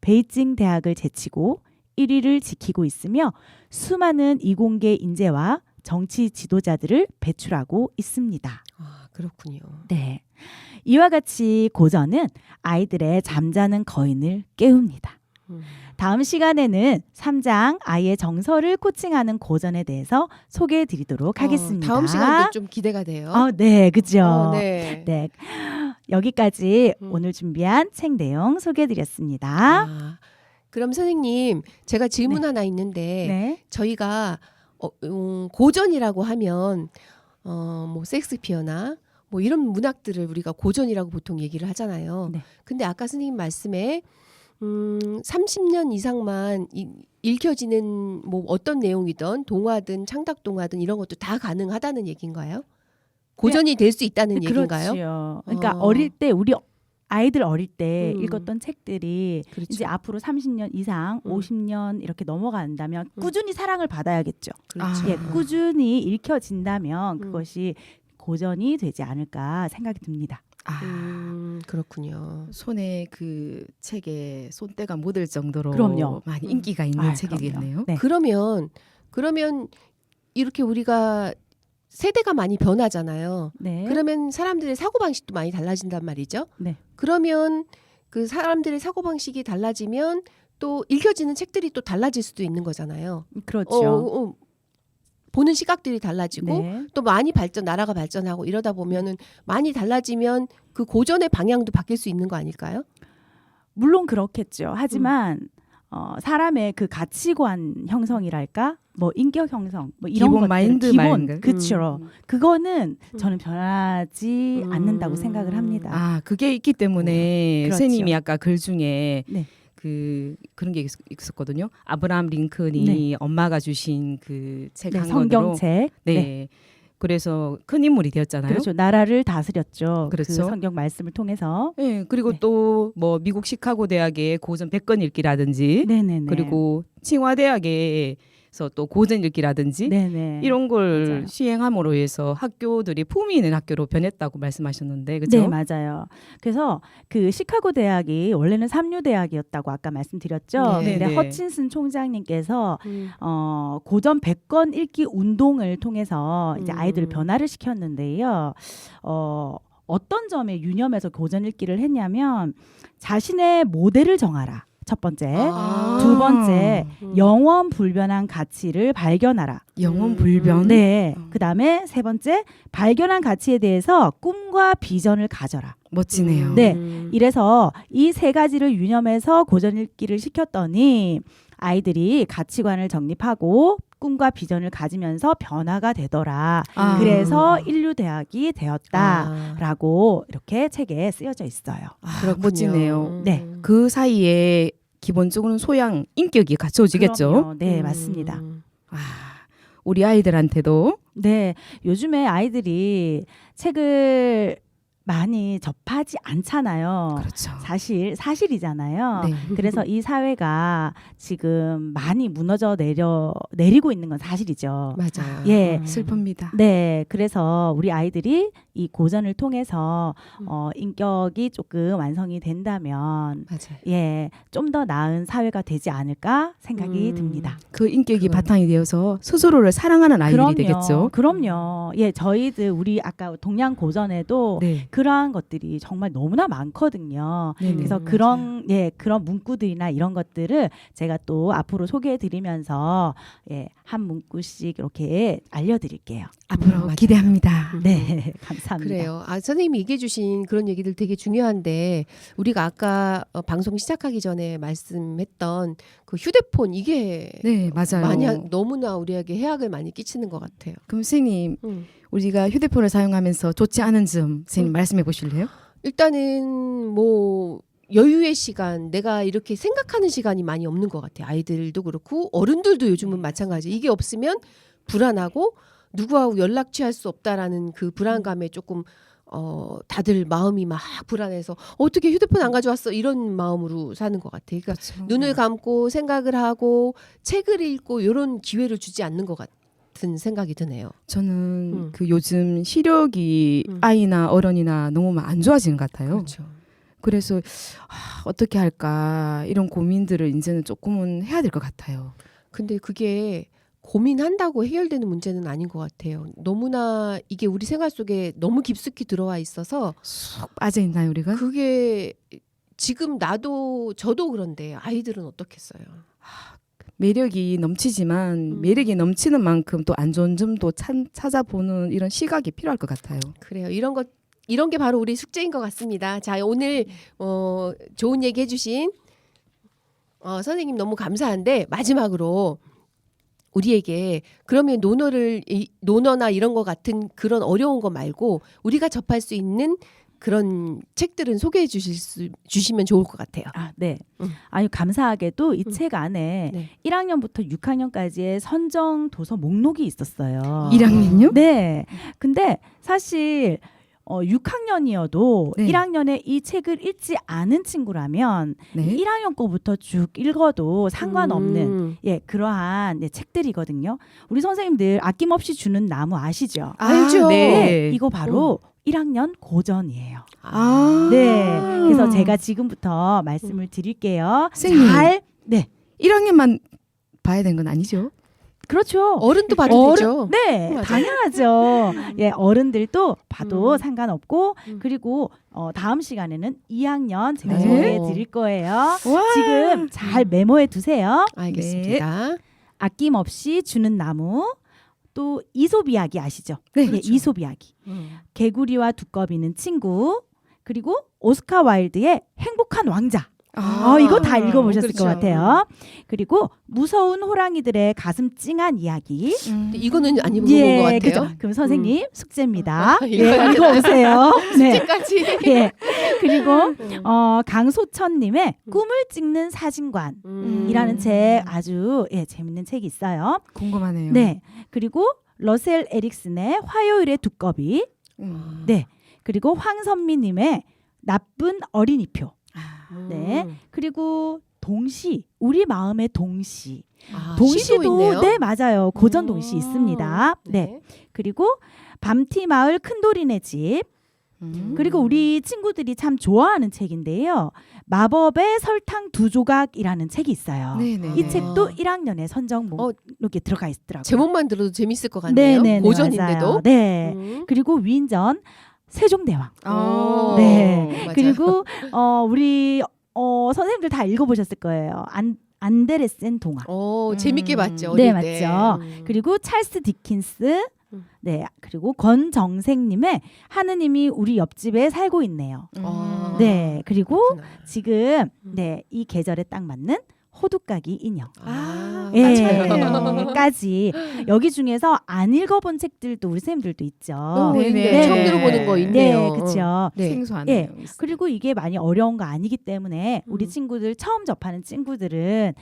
베이징 대학을 제치고 1위를 지키고 있으며 수많은 이공계 인재와 정치 지도자들을 배출하고 있습니다. 아, 그렇군요. 네. 이와 같이 고전은 아이들의 잠자는 거인을 깨웁니다. 다음 시간에는 3장 아이의 정서를 코칭하는 고전에 대해서 소개해 드리도록 하겠습니다. 다음 시간도 좀 기대가 돼요. 네, 그죠. 네. 네. 여기까지 음. 오늘 준비한 책 내용 소개해 드렸습니다. 아, 그럼 선생님, 제가 질문 네. 하나 있는데 네. 저희가 고전이라고 하면 뭐 섹스피어나 뭐 이런 문학들을 우리가 고전이라고 보통 얘기를 하잖아요. 네. 근데 아까 선생님 말씀에 30년 이상만 읽혀지는 뭐 어떤 내용이든 동화든 창작 동화든 이런 것도 다 가능하다는 얘기인가요? 고전이 될 수 있다는 얘기인가요? 그렇죠. 그러니까 어. 어릴 때 우리 아이들 어릴 때 음. 읽었던 책들이 그렇죠. 이제 앞으로 30년 이상, 50년 이렇게 넘어간다면 음. 꾸준히 사랑을 받아야겠죠. 그렇죠. 예, 꾸준히 읽혀진다면 음. 그것이 고전이 되지 않을까 생각이 듭니다. 그렇군요. 손에 그 책에 손때가 묻을 정도로 그럼요. 많이 인기가 있는 아, 책이겠네요. 그럼요. 네. 그러면 이렇게 우리가 세대가 많이 변하잖아요. 네. 그러면 사람들의 사고방식도 많이 달라진단 말이죠. 네. 그러면 그 사람들의 사고방식이 달라지면 또 읽혀지는 책들이 또 달라질 수도 있는 거잖아요. 그렇죠. 보는 시각들이 달라지고 네. 또 많이 나라가 발전하고 이러다 보면은 많이 달라지면 그 고전의 방향도 바뀔 수 있는 거 아닐까요? 물론 그렇겠죠. 하지만 사람의 그 가치관 형성이랄까, 뭐 인격 형성, 뭐 이런 기본 것들, 마인드 말인가요? 그렇죠. 그거는 저는 변하지 않는다고 생각을 합니다. 아, 그게 있기 때문에 그렇죠. 선생님이 아까 글 중에 네. 그런 게 있었거든요. 아브라함 링컨이 엄마가 주신 그 책 네, 한 권으로 성경책. 네. 그래서 큰 인물이 되었잖아요. 그렇죠. 나라를 다스렸죠. 그 그렇죠. 성경 말씀을 통해서. 네, 그리고 네. 또 뭐 미국 시카고 대학의 고전 100권 읽기라든지 네네네. 그리고 칭화 대학에서 또 고전 읽기라든지 네네. 이런 걸 맞아요. 시행함으로 해서 학교들이 품위 있는 학교로 변했다고 말씀하셨는데 그렇죠? 네, 맞아요. 그래서 그 시카고 대학이 원래는 삼류 대학이었다고 아까 말씀드렸죠. 네. 근데 네. 허친슨 총장님께서 고전 100권 읽기 운동을 통해서 이제 아이들을 변화를 시켰는데요. 어떤 점에 유념해서 고전 읽기를 했냐면 자신의 모델을 정하라. 첫 번째. 두 번째, 영원 불변한 가치를 발견하라. 영원 불변. 네. 그다음에 세 번째, 발견한 가치에 대해서 꿈과 비전을 가져라. 멋지네요. 네. 이래서 이 세 가지를 유념해서 고전 읽기를 시켰더니 아이들이 가치관을 정립하고 꿈과 비전을 가지면서 변화가 되더라. 아. 그래서 인류 대학이 되었다라고 이렇게 책에 쓰여져 있어요. 그렇군요. 멋지네요. 네. 그 사이에 기본적으로는 소양, 인격이 갖춰지겠죠. 그럼요. 네, 맞습니다. 아, 우리 아이들한테도 네, 요즘에 아이들이 책을 많이 접하지 않잖아요. 그렇죠. 사실이잖아요. 네. 그래서 이 사회가 지금 많이 무너져 내리고 있는 건 사실이죠. 맞아요. 예. 슬픕니다. 네, 그래서 우리 아이들이 이 고전을 통해서 인격이 조금 완성이 된다면 맞아요. 예, 좀 더 나은 사회가 되지 않을까 생각이 듭니다. 그 인격이 그럼. 바탕이 되어서 스스로를 사랑하는 아이들이 되겠죠. 그럼요. 예, 저희들 우리 아까 동양 고전에도 네. 그러한 것들이 정말 너무나 많거든요. 네네. 그래서 그런 문구들이나 이런 것들을 제가 또 앞으로 소개해드리면서 한 문구씩 이렇게 알려드릴게요. 앞으로 맞아요. 기대합니다. 네, 감사합니다. 그래요. 선생님이 얘기해 주신 그런 얘기들 되게 중요한데 우리가 아까 방송 시작하기 전에 말씀했던 그 휴대폰 이게 네, 맞아요. 너무나 우리에게 해악을 많이 끼치는 것 같아요. 그럼 선생님, 우리가 휴대폰을 사용하면서 좋지 않은 점 선생님 말씀해 보실래요? 일단은 뭐 여유의 시간, 내가 이렇게 생각하는 시간이 많이 없는 것 같아요. 아이들도 그렇고 어른들도 요즘은 마찬가지. 이게 없으면 불안하고 누구하고 연락 취할 수 없다라는 그 불안감에 조금 다들 마음이 막 불안해서 어떻게 휴대폰 안 가져왔어 이런 마음으로 사는 것 같아요. 그러니까 그렇죠. 눈을 감고 생각을 하고 책을 읽고 이런 기회를 주지 않는 것 같은 생각이 드네요. 저는 그 요즘 시력이 음. 아이나 어른이나 너무 안 좋아지는 것 같아요. 그렇죠. 그래서 어떻게 할까 이런 고민들을 이제는 조금은 해야 될 것 같아요. 근데 그게 고민한다고 해결되는 문제는 아닌 것 같아요. 너무나 이게 우리 생활 속에 너무 깊숙이 들어와 있어서 쏙 빠져 있나요 우리가? 그게 지금 저도 그런데 아이들은 어떻겠어요? 매력이 넘치지만 매력이 넘치는 만큼 또 안 좋은 점도 찾아보는 이런 시각이 필요할 것 같아요. 그래요. 이런 게 바로 우리 숙제인 것 같습니다. 자, 오늘 좋은 얘기 해주신 선생님 너무 감사한데 마지막으로 우리에게 그러면 논어나 이런 거 같은 그런 어려운 거 말고 우리가 접할 수 있는 그런 책들은 소개해 주시면 좋을 것 같아요. 아, 네. 아유, 감사하게도 이 책 안에 네. 1학년부터 6학년까지의 선정 도서 목록이 있었어요. 1학년요? 네. 근데 사실 6학년이어도 네. 1학년에 이 책을 읽지 않은 친구라면 네. 1학년 거부터 쭉 읽어도 상관없는 그러한 책들이거든요. 우리 선생님들 아낌없이 주는 나무 아시죠? 알죠. 네. 이거 바로 1학년 고전이에요. 아. 네. 그래서 제가 지금부터 말씀을 드릴게요. 선생님. 네. 1학년만 봐야 되는 건 아니죠? 그렇죠. 어른도 봐도 되죠. 네, 맞아요. 당연하죠. 예, 어른들도 봐도 음. 상관없고 그리고 다음 시간에는 2학년 제가 네. 소개해 드릴 거예요. 와. 지금 잘 메모해 두세요. 알겠습니다. 아낌없이 주는 나무. 또 이솝 이야기 아시죠? 네, 예, 그렇죠. 이솝 이야기. 개구리와 두꺼비는 친구. 그리고 오스카 와일드의 행복한 왕자. 이거 다 읽어보셨을 그렇죠. 것 같아요. 그리고 무서운 호랑이들의 가슴 찡한 이야기. 근데 이거는 안 읽어본 것 같아요. 그죠? 그럼 선생님 숙제입니다. 읽어야 읽어보세요. 네. 까지 예. 그리고 강소천님의 꿈을 찍는 사진관이라는 책 아주 재밌는 책이 있어요. 궁금하네요. 네. 그리고 러셀 에릭슨의 화요일의 두꺼비. 네. 그리고 황선미님의 나쁜 어린이표. 네. 그리고 동시, 우리 마음의 동시. 동시도 있네요. 네, 맞아요. 고전 동시 있습니다. 네. 네. 그리고 밤티 마을 큰돌이네 집. 그리고 우리 친구들이 참 좋아하는 책인데요. 마법의 설탕 두 조각이라는 책이 있어요. 네네. 이 책도 1학년에 선정 목록에 들어가 있더라고요. 제목만 들어도 재밌을 것 같네요. 네, 고전인데도. 맞아요. 네. 그리고 위인전 세종대왕. 네. 맞아요. 그리고 우리 선생님들 다 읽어보셨을 거예요. 안데레센 동화. 재밌게 봤죠. 네, 어릴 때. 맞죠. 그리고 찰스 디킨스. 네. 그리고 권정생님의 하느님이 우리 옆집에 살고 있네요. 네. 그리고 그렇구나. 지금 이 계절에 딱 맞는 호두까기 인형. 맞아요. 까지 여기 중에서 안 읽어본 책들도 우리 선생님들도 있죠. 네네. 처음 들어보는 거 네, 있네요. 그렇죠. 네. 생소하네요. 예. 그리고 이게 많이 어려운 거 아니기 때문에 우리 친구들 처음 접하는 친구들은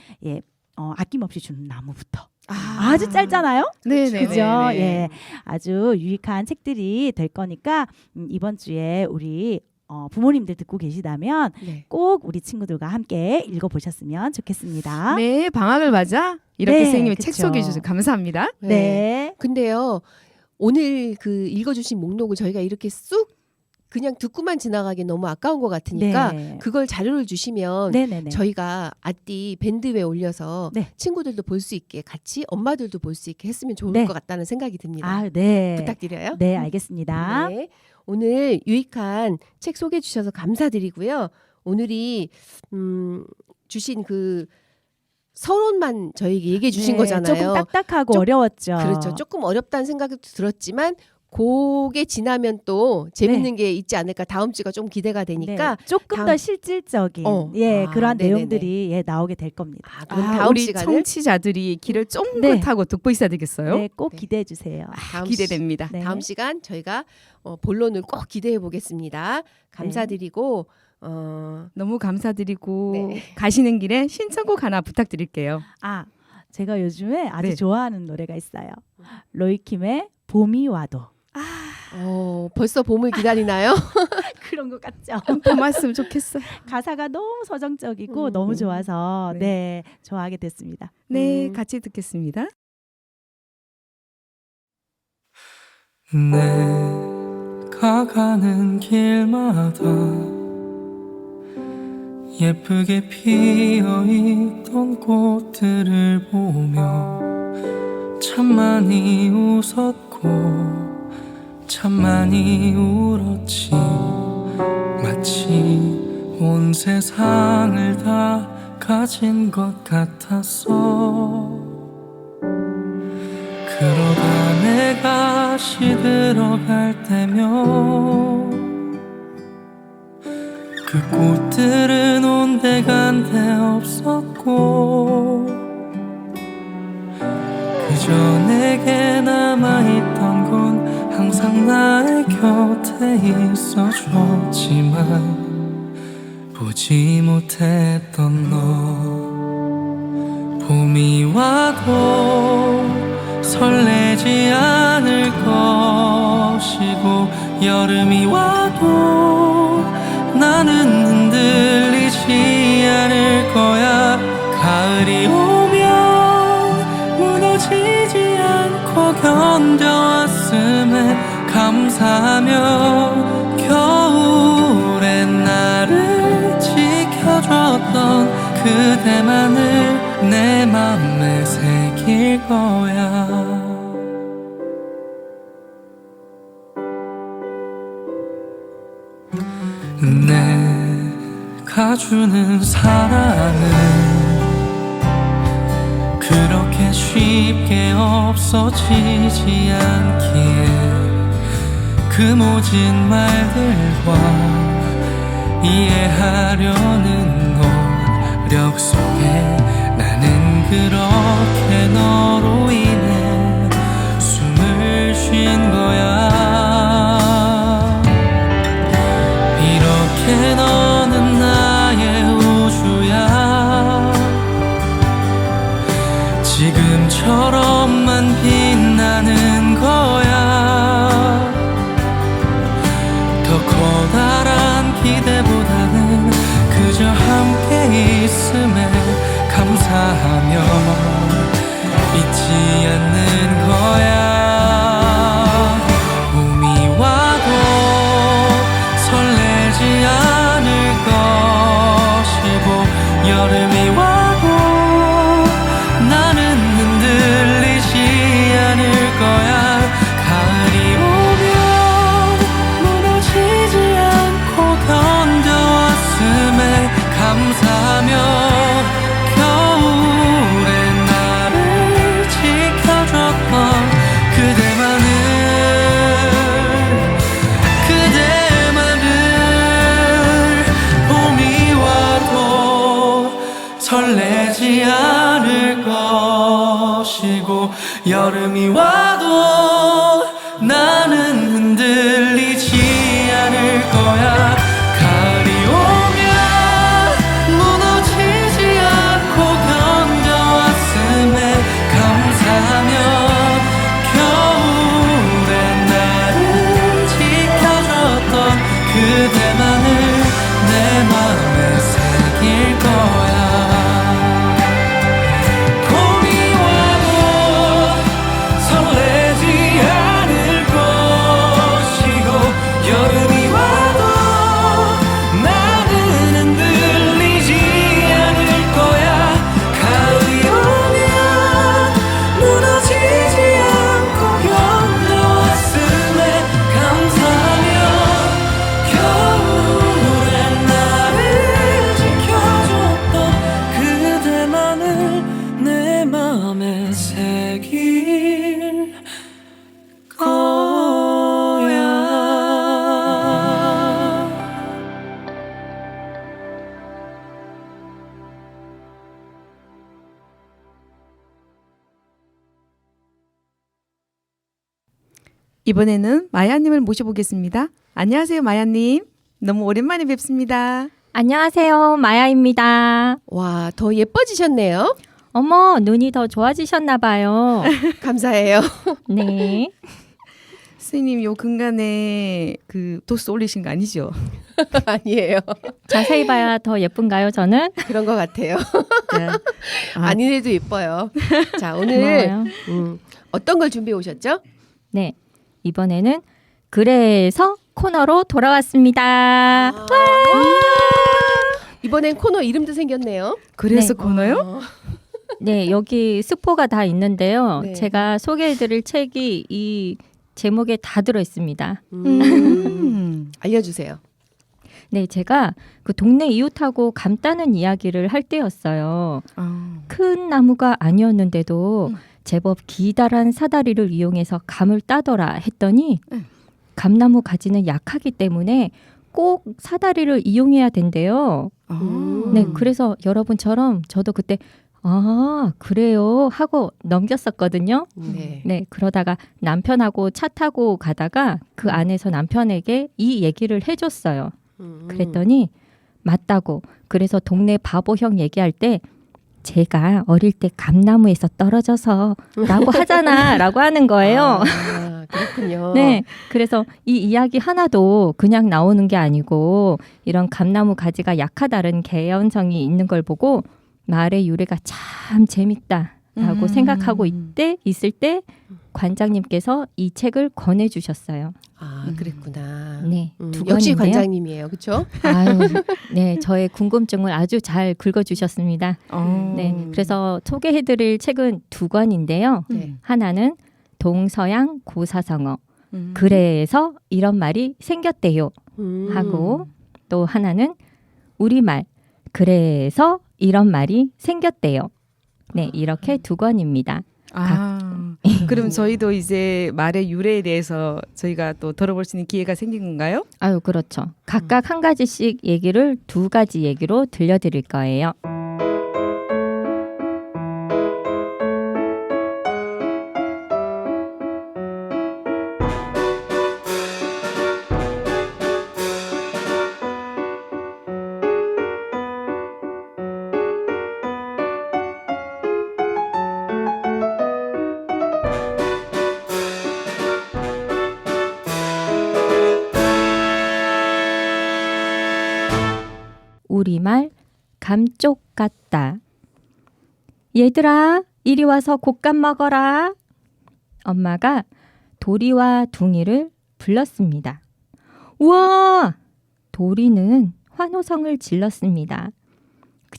아낌없이 주는 나무부터 아주 짧잖아요. 네네. 그죠? 예, 아주 유익한 책들이 될 거니까 이번 주에 우리 부모님들 듣고 계시다면 네. 꼭 우리 친구들과 함께 읽어보셨으면 좋겠습니다. 네, 방학을 맞아 이렇게 네, 선생님이 책 그쵸. 소개해 주셔서 감사합니다. 네. 근데요, 오늘 그 읽어주신 목록을 저희가 이렇게 쑥 그냥 듣고만 지나가기 너무 아까운 것 같으니까 네. 그걸 자료를 주시면 네네네. 저희가 아띠 밴드에 올려서 네. 친구들도 볼 수 있게 같이 엄마들도 볼 수 있게 했으면 좋을 네. 것 같다는 생각이 듭니다. 아, 네. 부탁드려요. 네, 알겠습니다. 네. 오늘 유익한 책 소개해 주셔서 감사드리고요. 오늘이 주신 그 서론만 저에게 얘기해 주신 네, 거잖아요. 조금 딱딱하고 어려웠죠. 그렇죠. 조금 어렵다는 생각이 들었지만 그게 지나면 또 재밌는 게 있지 않을까. 다음 주가 좀 기대가 되니까 네, 조금 다음- 더 실질적인 그러한 네네네. 내용들이 나오게 될 겁니다. 그럼 다음 우리 시간에 청취자들이 귀를 쫑긋하고 듣고 있어야 되겠어요. 네, 꼭 네. 기대해 주세요. 기대됩니다. 네. 다음 시간 저희가 본론을 꼭 기대해 보겠습니다. 감사드리고 너무 감사드리고 네. 가시는 길에 신청곡 하나 부탁드릴게요. 아, 제가 요즘에 아주 네. 좋아하는 노래가 있어요. 로이킴의 봄이 와도. 벌써 봄을 기다리나요? 그런 것 같죠. 봄 왔으면 좋겠어요. 가사가 너무 서정적이고 너무 좋아서 네, 좋아하게 됐습니다. 네, 같이 듣겠습니다. 내가 가는 길마다 예쁘게 피어있던 꽃들을 보며 참 많이 웃었고 참 많이 울었지. 마치 온 세상을 다 가진 것 같았어. 그러다 내가 시들어갈 때면 그 꽃들은 온데간데 없었고 그저 내게 남아있던 건 항상 나의 곁에 있어줬지만 보지 못했던 너. 봄이 와도 설레지 않을 것이고 여름이 와도 나는 흔들리지 않을 거야. 가을이 오면 무너지지 않고 견뎌왔음에 감사하며 겨울엔 나를 지켜줬던 그대만을 내 맘에 새길 거야. 내가 주는 사랑은 그렇게 쉽게 없어지지 않기에 그 모진 말들과 이해하려는 노력 속에 나는 그렇게 너로 인해 숨을 쉰 거야. 이렇게 너는 나의 우주야. 지금처럼만 빛나는 거야. 더 커다란 기대보다는 그저 함께 있음에 감사하며 잊지 않는 거야. 봄이 와도 설레지 않을 것이고 여름이 와도 나는 흔들리지 않을 거야. 가을이 오면 무너지지 않고 견뎌왔음에 감사하며 겨울에 나를 지켜줬던 그대만을 봄이 와도 설레지 않을 것이고 여름이 와도 나는 흔들리지 않을 거야. 가을이 오면 무너지지 않고 견뎌왔음에 감사하며 겨울에 나를 지켜줬던 그대만을 내 맘에 새길 거야. 봄이 와도 설레지 않을 것이고 여름이 와도 나는 흔들리지 않을 거야. 가을이 오면 무너지지 않고 견뎌왔음에 감사하며 겨울에 나를 지켜줬던 그대만을 내 맘에 새길 거야. 이번에는 마야님을 모셔보겠습니다. 안녕하세요, 마야님. 너무 오랜만에 뵙습니다. 안녕하세요. 마야입니다. 와, 더 예뻐지셨네요. 어머, 눈이 더 좋아지셨나 봐요. 감사해요. 네. 선생님 요 근간에 그 도수 올리신 거 아니죠? 아니에요. 자세히 봐야 더 예쁜가요, 저는? 그런 것 같아요. 네. 아, 아니래도 예뻐요. 자, 오늘 고마워요. 어떤 걸 준비해 오셨죠? 네. 이번에는 그래서 코너로 돌아왔습니다. 이번엔 코너 이름도 생겼네요. 그래서 네. 코너요? 네, 여기 스포가 다 있는데요. 네. 제가 소개해드릴 책이 이 제목에 다 들어 있습니다. 알려주세요. 네, 제가 그 동네 이웃하고 감 따는 이야기를 할 때였어요. 큰 나무가 아니었는데도 제법 기다란 사다리를 이용해서 감을 따더라 했더니 감나무 가지는 약하기 때문에 꼭 사다리를 이용해야 된대요. 네, 그래서 여러분처럼 저도 그때 아, 그래요 하고 넘겼었거든요. 네. 네, 그러다가 남편하고 차 타고 가다가 그 안에서 남편에게 이 얘기를 해줬어요. 그랬더니 맞다고. 그래서 동네 바보형 얘기할 때 제가 어릴 때 감나무에서 떨어져서 라고 하잖아 라고 하는 거예요. 아, 그렇군요. 네, 그래서 이 이야기 하나도 그냥 나오는 게 아니고 이런 감나무 가지가 약하다는 개연성이 있는 걸 보고 말의 유래가 참 재밌다라고 생각하고 있을 때 관장님께서 이 책을 권해주셨어요. 아, 그랬구나. 네, 두 역시 권인데요. 관장님이에요. 그렇죠? 아유, 네, 저의 궁금증을 아주 잘 긁어주셨습니다. 어. 네, 그래서 소개해드릴 책은 두 권인데요. 네. 하나는 동서양 고사성어. 그래서 이런 말이 생겼대요. 하고 또 하나는 우리말. 그래서 이런 말이 생겼대요. 네, 이렇게 두 권입니다. 그럼 저희도 이제 말의 유래에 대해서 저희가 또 들어볼 수 있는 기회가 생긴 건가요? 아유, 그렇죠. 각각 한 가지씩 얘기를 두 가지 얘기로 들려드릴 거예요. 우리말 감쪽 같다. 얘들아, 이리 와서 곶감 먹어라. 엄마가 도리와 둥이를 불렀습니다. 우와! 도리는 환호성을 질렀습니다.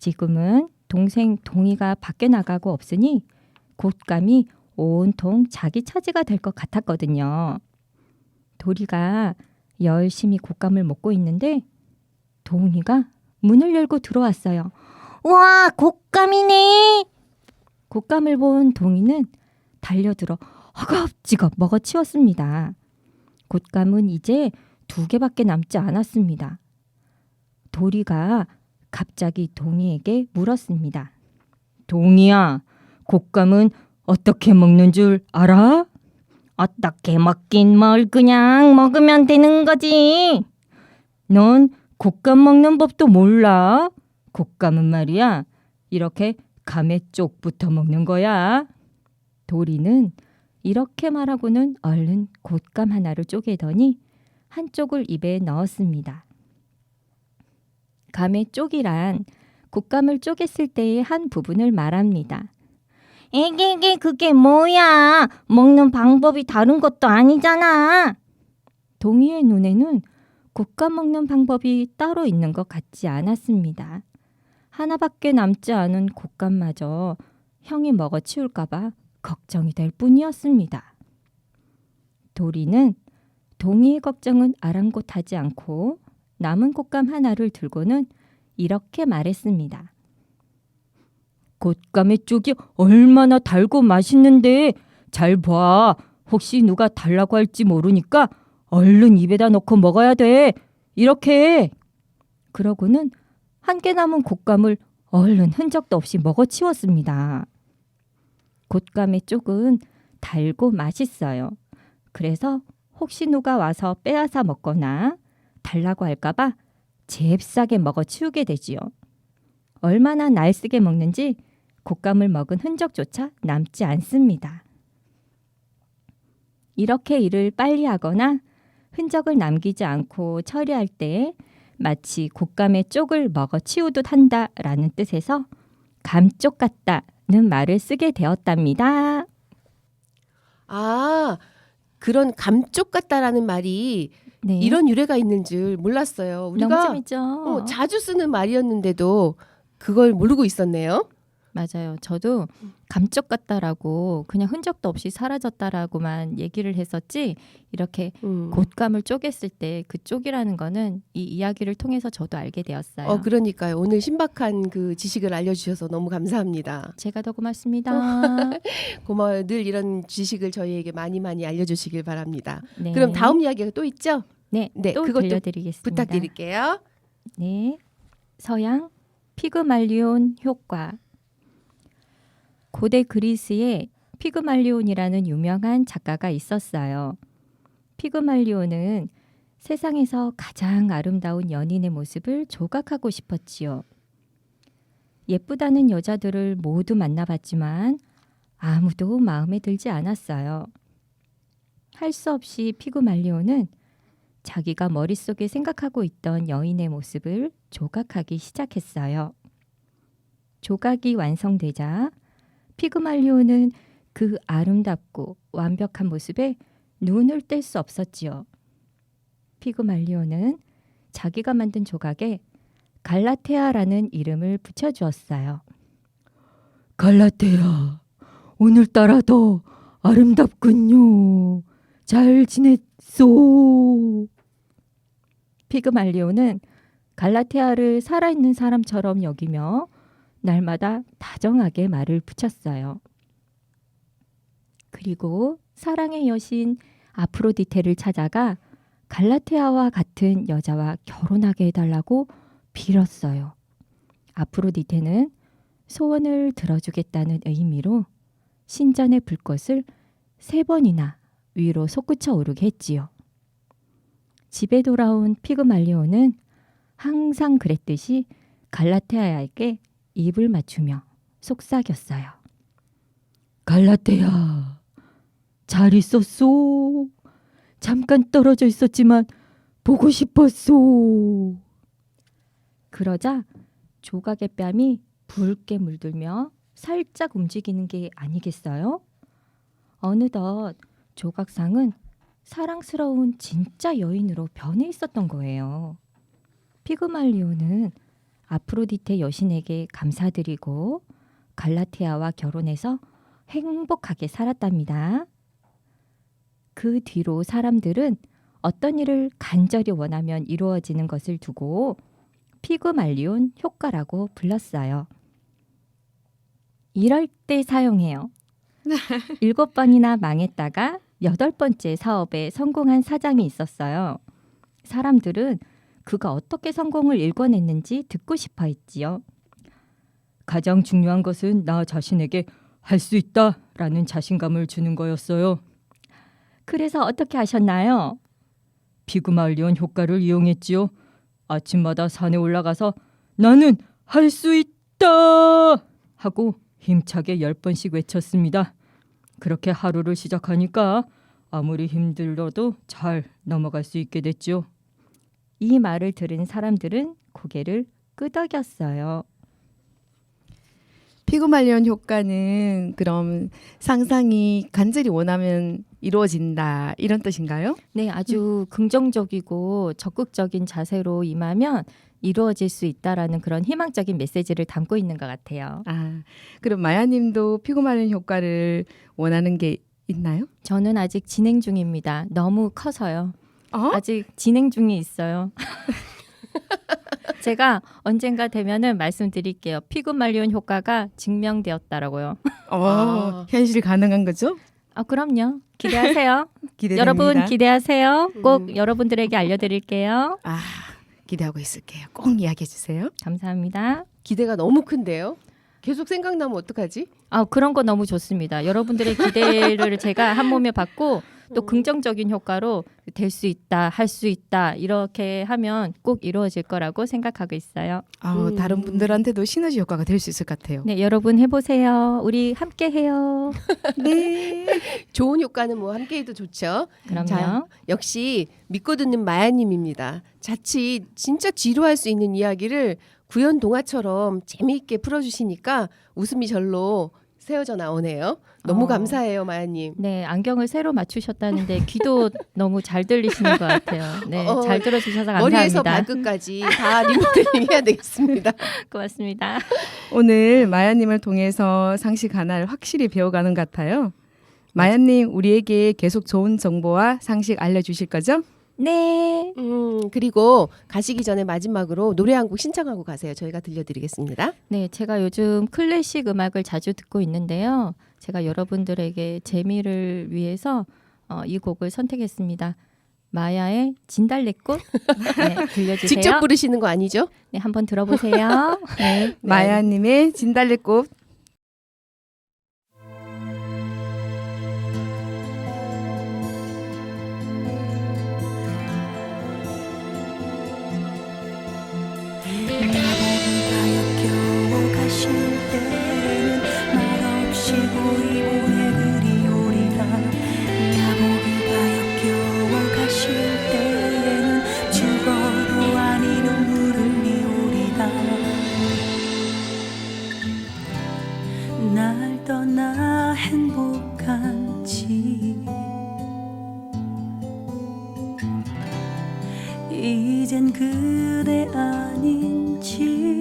지금은 동생 동이가 밖에 나가고 없으니 곶감이 온통 자기 차지가 될 것 같았거든요. 도리가 열심히 곶감을 먹고 있는데 동이가 문을 열고 들어왔어요. 와, 곶감이네. 곶감을 본 동이는 달려들어 허겁지겁 먹어치웠습니다. 곶감은 이제 2개밖에 남지 않았습니다. 도리가 갑자기 동이에게 물었습니다. 동이야, 곶감은 어떻게 먹는 줄 알아? 어떻게 먹긴 뭘 그냥 먹으면 되는 거지. 넌 곶감 먹는 법도 몰라. 곶감은 말이야, 이렇게 감의 쪽부터 먹는 거야. 도리는 이렇게 말하고는 얼른 곶감 하나를 쪼개더니 한쪽을 입에 넣었습니다. 감의 쪽이란 곶감을 쪼갰을 때의 한 부분을 말합니다. 에게게 그게 뭐야? 먹는 방법이 다른 것도 아니잖아. 동이의 눈에는 곶감 먹는 방법이 따로 있는 것 같지 않았습니다. 하나밖에 남지 않은 곶감마저 형이 먹어치울까 봐 걱정이 될 뿐이었습니다. 도리는 동이의 걱정은 아랑곳하지 않고 남은 곶감 하나를 들고는 이렇게 말했습니다. 곶감의 쪽이 얼마나 달고 맛있는데 잘 봐. 혹시 누가 달라고 할지 모르니까 얼른 입에다 넣고 먹어야 돼. 이렇게. 그러고는 한 개 남은 곶감을 얼른 흔적도 없이 먹어치웠습니다. 곶감의 쪽은 달고 맛있어요. 그래서 혹시 누가 와서 빼앗아 먹거나 달라고 할까봐 잽싸게 먹어치우게 되지요. 얼마나 날쌔게 먹는지 곶감을 먹은 흔적조차 남지 않습니다. 이렇게 일을 빨리 하거나 흔적을 남기지 않고 처리할 때 마치 곶감의 쪽을 먹어 치우듯 한다라는 뜻에서 감쪽 같다는 말을 쓰게 되었답니다. 아, 그런 감쪽 같다라는 말이 네. 이런 유래가 있는 줄 몰랐어요. 너무 우리가 재밌죠? 자주 쓰는 말이었는데도 그걸 모르고 있었네요. 맞아요. 저도 감쪽 같다라고 그냥 흔적도 없이 사라졌다라고만 얘기를 했었지 이렇게 곶감을 쪼갰을 때 그 쪽이라는 거는 이 이야기를 통해서 저도 알게 되었어요. 그러니까요. 오늘 신박한 그 지식을 알려주셔서 너무 감사합니다. 제가 더 고맙습니다. 고마워요. 늘 이런 지식을 저희에게 많이 많이 알려주시길 바랍니다. 네. 그럼 다음 이야기가 또 있죠? 네, 네, 또 그것도 들려드리겠습니다. 부탁드릴게요. 네, 서양 피그말리온 효과. 고대 그리스에 피그말리온이라는 유명한 작가가 있었어요. 피그말리온은 세상에서 가장 아름다운 연인의 모습을 조각하고 싶었지요. 예쁘다는 여자들을 모두 만나봤지만 아무도 마음에 들지 않았어요. 할 수 없이 피그말리온은 자기가 머릿속에 생각하고 있던 여인의 모습을 조각하기 시작했어요. 조각이 완성되자 피그말리온은 그 아름답고 완벽한 모습에 눈을 뗄 수 없었지요. 피그말리온은 자기가 만든 조각에 갈라테아라는 이름을 붙여주었어요. 갈라테아, 오늘따라 더 아름답군요. 잘 지냈소? 피그말리온은 갈라테아를 살아있는 사람처럼 여기며 날마다 다정하게 말을 붙였어요. 그리고 사랑의 여신 아프로디테를 찾아가 갈라테아와 같은 여자와 결혼하게 해달라고 빌었어요. 아프로디테는 소원을 들어주겠다는 의미로 신전의 불꽃을 3번이나 위로 솟구쳐 오르게 했지요. 집에 돌아온 피그말리온은 항상 그랬듯이 갈라테아에게 입을 맞추며 속삭였어요. 갈라테아, 잘 있었소? 잠깐 떨어져 있었지만 보고 싶었소. 그러자 조각의 뺨이 붉게 물들며 살짝 움직이는 게 아니겠어요? 어느덧 조각상은 사랑스러운 진짜 여인으로 변해 있었던 거예요. 피그말리온은 아프로디테 여신에게 감사드리고 갈라테아와 결혼해서 행복하게 살았답니다. 그 뒤로 사람들은 어떤 일을 간절히 원하면 이루어지는 것을 두고 피그말리온 효과라고 불렀어요. 이럴 때 사용해요. 7번이나 망했다가 8번째 사업에 성공한 사장이 있었어요. 사람들은 그가 어떻게 성공을 일궈냈는지 듣고 싶어 했지요. 가장 중요한 것은 나 자신에게 할 수 있다라는 자신감을 주는 거였어요. 그래서 어떻게 하셨나요? 피그말리온 효과를 이용했지요. 아침마다 산에 올라가서 나는 할 수 있다 하고 힘차게 10번씩 외쳤습니다. 그렇게 하루를 시작하니까 아무리 힘들어도 잘 넘어갈 수 있게 됐죠. 이 말을 들은 사람들은 고개를 끄덕였어요. 피그말리온 효과는 그럼 상상이 간절히 원하면 이루어진다 이런 뜻인가요? 네, 아주 긍정적이고 적극적인 자세로 임하면 이루어질 수 있다라는 그런 희망적인 메시지를 담고 있는 것 같아요. 아, 그럼 마야님도 피그말리온 효과를 원하는 게 있나요? 저는 아직 진행 중입니다. 너무 커서요. 아직 진행 중에 있어요. 제가 언젠가 되면은 말씀드릴게요. 피그말리온 효과가 증명되었다라고요. 현실 가능한 거죠? 그럼요. 기대하세요. 기대됩니다. 여러분 기대하세요. 꼭 여러분들에게 알려드릴게요. 기대하고 있을게요. 꼭 이야기해 주세요. 감사합니다. 기대가 너무 큰데요. 계속 생각나면 어떡하지? 그런 거 너무 좋습니다. 여러분들의 기대를 제가 한 몸에 받고 또 긍정적인 효과로 될 수 있다, 할 수 있다 이렇게 하면 꼭 이루어질 거라고 생각하고 있어요. 다른 분들한테도 시너지 효과가 될 수 있을 것 같아요. 네, 여러분 해보세요. 우리 함께 해요. 네. 좋은 효과는 뭐 함께해도 좋죠. 그럼요. 자, 역시 믿고 듣는 마야님입니다. 자칫 진짜 지루할 수 있는 이야기를 구연 동화처럼 재미있게 풀어주시니까 웃음이 절로 새어져 나오네요. 너무 감사해요, 마야님. 네, 안경을 새로 맞추셨다는데 귀도 너무 잘 들리시는 것 같아요. 네, 잘 들어주셔서 감사합니다. 머리에서 발끝까지 다 리모델링 해야 되겠습니다. 고맙습니다. 오늘 마야님을 통해서 상식 하나를 확실히 배워가는 것 같아요. 마야님, 우리에게 계속 좋은 정보와 상식 알려주실 거죠? 네. 그리고 가시기 전에 마지막으로 노래 한 곡 신청하고 가세요. 저희가 들려드리겠습니다. 네, 제가 요즘 클래식 음악을 자주 듣고 있는데요. 제가 여러분들에게 재미를 위해서 이 곡을 선택했습니다. 마야의 진달래꽃 네, 들려주세요. 직접 부르시는 거 아니죠? 네, 한번 들어보세요. 네. 마야님의 진달래꽃. 날 떠나 행복한지 이젠 그대 아닌지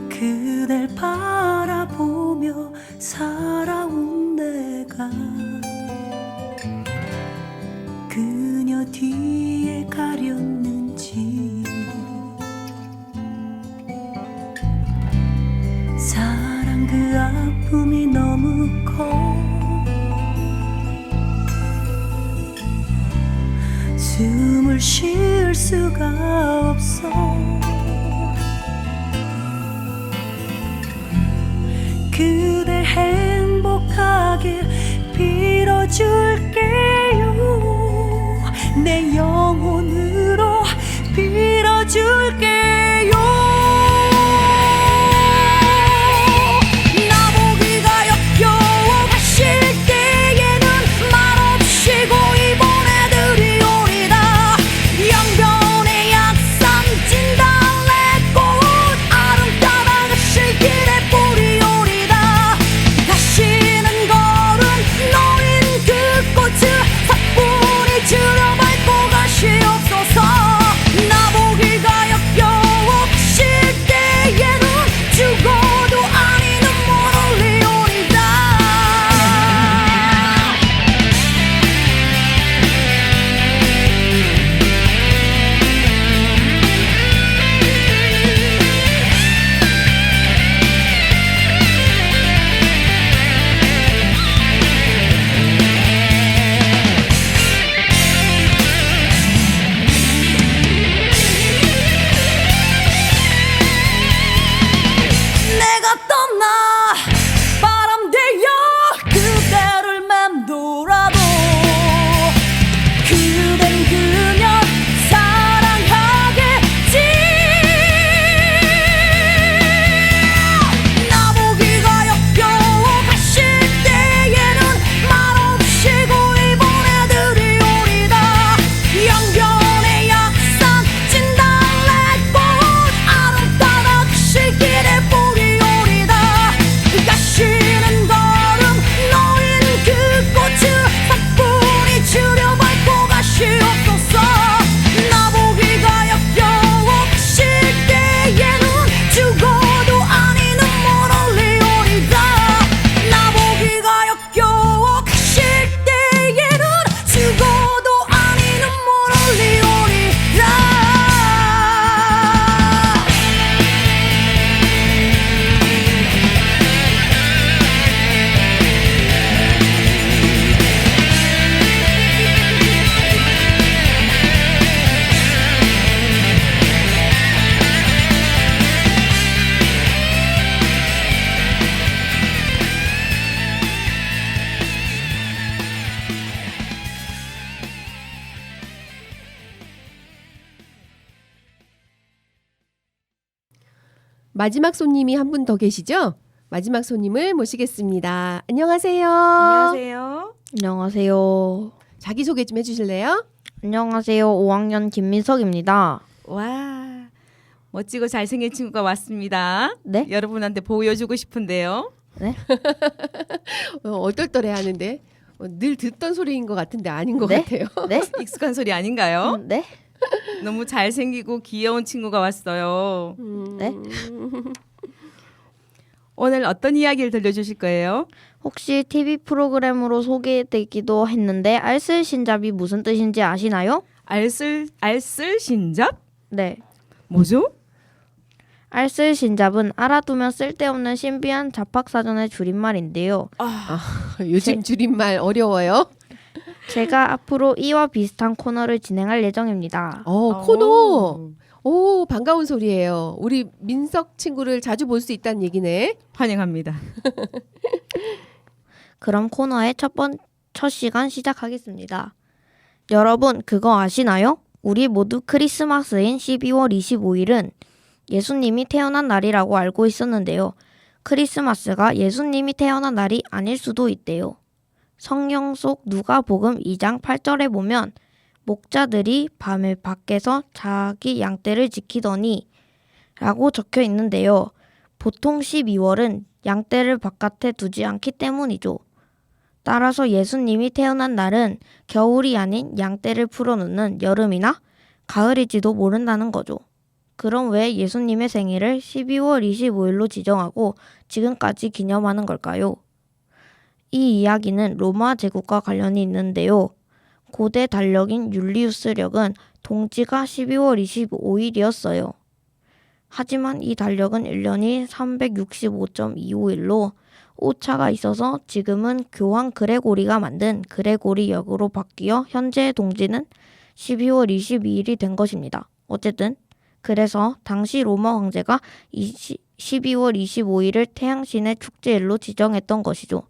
그댈 바라보며 살아온 내가 그녀 뒤에 가렸는지 사랑 그 아픔이 너무 커 숨을 쉴 수가 없어 그대 행복하길 빌어줄게요 내 영혼으로 빌어줄게요 나보기가 역겨워 가실 때에는 말없이 고이 보내드리오리다 영변의 약산 진달래꽃 아름다운 가실 길에 뿌리오리다 가시는 걸음 놓인 그 꽃을 사뿐히 줄여 밟고 가시옵소서 나보기가 역겨워 마지막 손님이 한 분 더 계시죠? 마지막 손님을 모시겠습니다. 안녕하세요. 안녕하세요. 안녕하세요. 자기소개 좀 해주실래요? 안녕하세요. 5학년 김민석입니다. 와, 멋지고 잘생긴 친구가 왔습니다. 네? 여러분한테 보여주고 싶은데요. 얼떨떨해 하는데 늘 듣던 소리인 것 같은데 아닌 것 네? 같아요. 네? 익숙한 소리 아닌가요? 네? 너무 잘생기고 귀여운 친구가 왔어요. 네? 오늘 어떤 이야기를 들려주실 거예요? 혹시 TV 프로그램으로 소개되기도 했는데 알쓸신잡이 무슨 뜻인지 아시나요? 알쓸신잡? 네. 뭐죠? 알쓸신잡은 알아두면 쓸데없는 신비한 잡학사전의 줄임말인데요. 요즘 줄임말 어려워요. 제가 앞으로 이와 비슷한 코너를 진행할 예정입니다. 코너. 오, 반가운 소리예요. 우리 민석 친구를 자주 볼 수 있다는 얘기네. 환영합니다. 그럼 코너의 첫 시간 시작하겠습니다. 여러분, 그거 아시나요? 우리 모두 크리스마스인 12월 25일은 예수님이 태어난 날이라고 알고 있었는데요. 크리스마스가 예수님이 태어난 날이 아닐 수도 있대요. 성경 속 누가복음 2장 8절에 보면 목자들이 밤에 밖에서 자기 양떼를 지키더니 라고 적혀 있는데요. 보통 12월은 양떼를 바깥에 두지 않기 때문이죠. 따라서 예수님이 태어난 날은 겨울이 아닌 양떼를 풀어놓는 여름이나 가을일지도 모른다는 거죠. 그럼 왜 예수님의 생일을 12월 25일로 지정하고 지금까지 기념하는 걸까요? 이 이야기는 로마 제국과 관련이 있는데요. 고대 달력인 율리우스력은 동지가 12월 25일이었어요. 하지만 이 달력은 1년이 365.251로 오차가 있어서 지금은 교황 그레고리가 만든 그레고리역으로 바뀌어 현재의 동지는 12월 22일이 된 것입니다. 어쨌든 그래서 당시 로마 황제가 12월 25일을 태양신의 축제일로 지정했던 것이죠.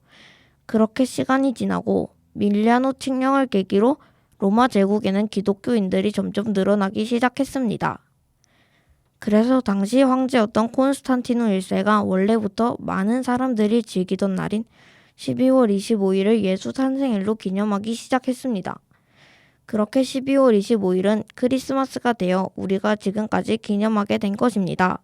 그렇게 시간이 지나고 밀리아노 칙령을 계기로 로마 제국에는 기독교인들이 점점 늘어나기 시작했습니다. 그래서 당시 황제였던 콘스탄티누 1세가 원래부터 많은 사람들이 즐기던 날인 12월 25일을 예수 탄생일로 기념하기 시작했습니다. 그렇게 12월 25일은 크리스마스가 되어 우리가 지금까지 기념하게 된 것입니다.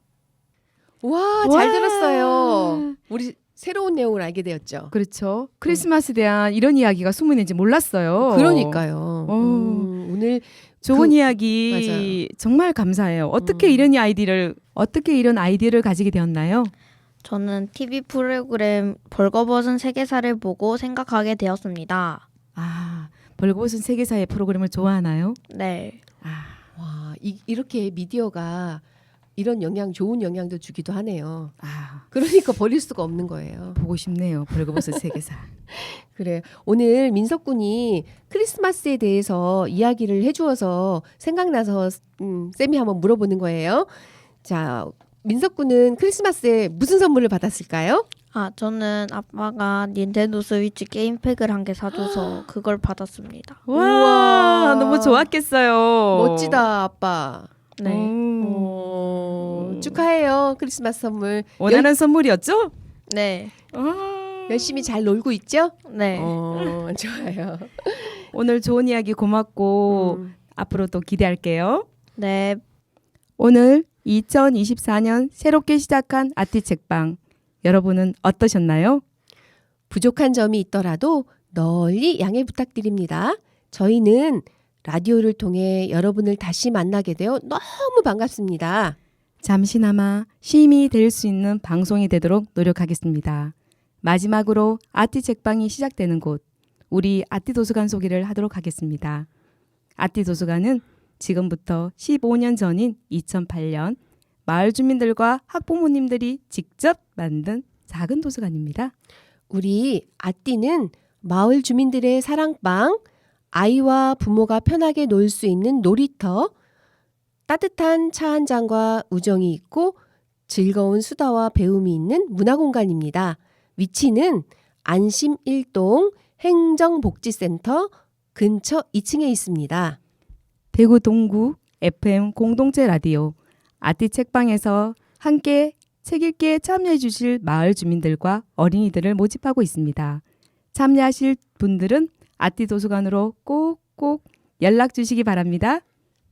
와, 잘 들었어요. 우리 새로운 내용을 알게 되었죠. 그렇죠. 크리스마스에 대한 이런 이야기가 숨어 있는지 몰랐어요. 그러니까요. 오늘 좋은 이야기 맞아요. 정말 감사해요. 어떻게 이런 아이디어를 가지게 되었나요? 저는 TV 프로그램 벌거벗은 세계사를 보고 생각하게 되었습니다. 아, 벌거벗은 세계사의 프로그램을 좋아하나요? 네. 와, 이렇게 미디어가 이런 좋은 영향도 주기도 하네요. 그러니까 버릴 수가 없는 거예요. 보고 싶네요. 벌거벗은 세계사. 그래. 오늘 민석 군이 크리스마스에 대해서 이야기를 해주어서 생각나서 쌤이 한번 물어보는 거예요. 자, 민석 군은 크리스마스에 무슨 선물을 받았을까요? 저는 아빠가 닌텐도 스위치 게임팩을 한 개 사줘서 그걸 받았습니다. 와, 우와. 너무 좋았겠어요. 멋지다, 아빠. 네. 축하해요. 크리스마스 선물. 원하는 선물이었죠? 네. 열심히 잘 놀고 있죠? 네. 좋아요. 오늘 좋은 이야기 고맙고 앞으로 또 기대할게요. 네. 오늘 2024년 새롭게 시작한 아티 책방 여러분은 어떠셨나요? 부족한 점이 있더라도 널리 양해 부탁드립니다. 저희는 라디오를 통해 여러분을 다시 만나게 되어 너무 반갑습니다. 잠시나마 쉼이 될 수 있는 방송이 되도록 노력하겠습니다. 마지막으로 아티 책방이 시작되는 곳, 우리 아티 도서관 소개를 하도록 하겠습니다. 아티 도서관은 지금부터 15년 전인 2008년 마을 주민들과 학부모님들이 직접 만든 작은 도서관입니다. 우리 아띠는 마을 주민들의 사랑방, 아이와 부모가 편하게 놀 수 있는 놀이터, 따뜻한 차 한 잔과 우정이 있고 즐거운 수다와 배움이 있는 문화공간입니다. 위치는 안심 1동 행정복지센터 근처 2층에 있습니다. 대구 동구 FM 공동체 라디오 아티 책방에서 함께 책 읽기에 참여해 주실 마을 주민들과 어린이들을 모집하고 있습니다. 참여하실 분들은 아띠도서관으로 꼭꼭 연락 주시기 바랍니다.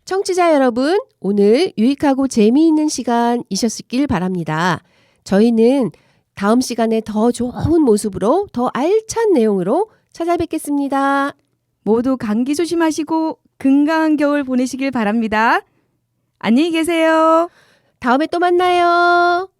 청취자 여러분, 오늘 유익하고 재미있는 시간이셨길 바랍니다. 저희는 다음 시간에 더 좋은 모습으로 더 알찬 내용으로 찾아뵙겠습니다. 모두 감기 조심하시고 건강한 겨울 보내시길 바랍니다. 안녕히 계세요. 다음에 또 만나요.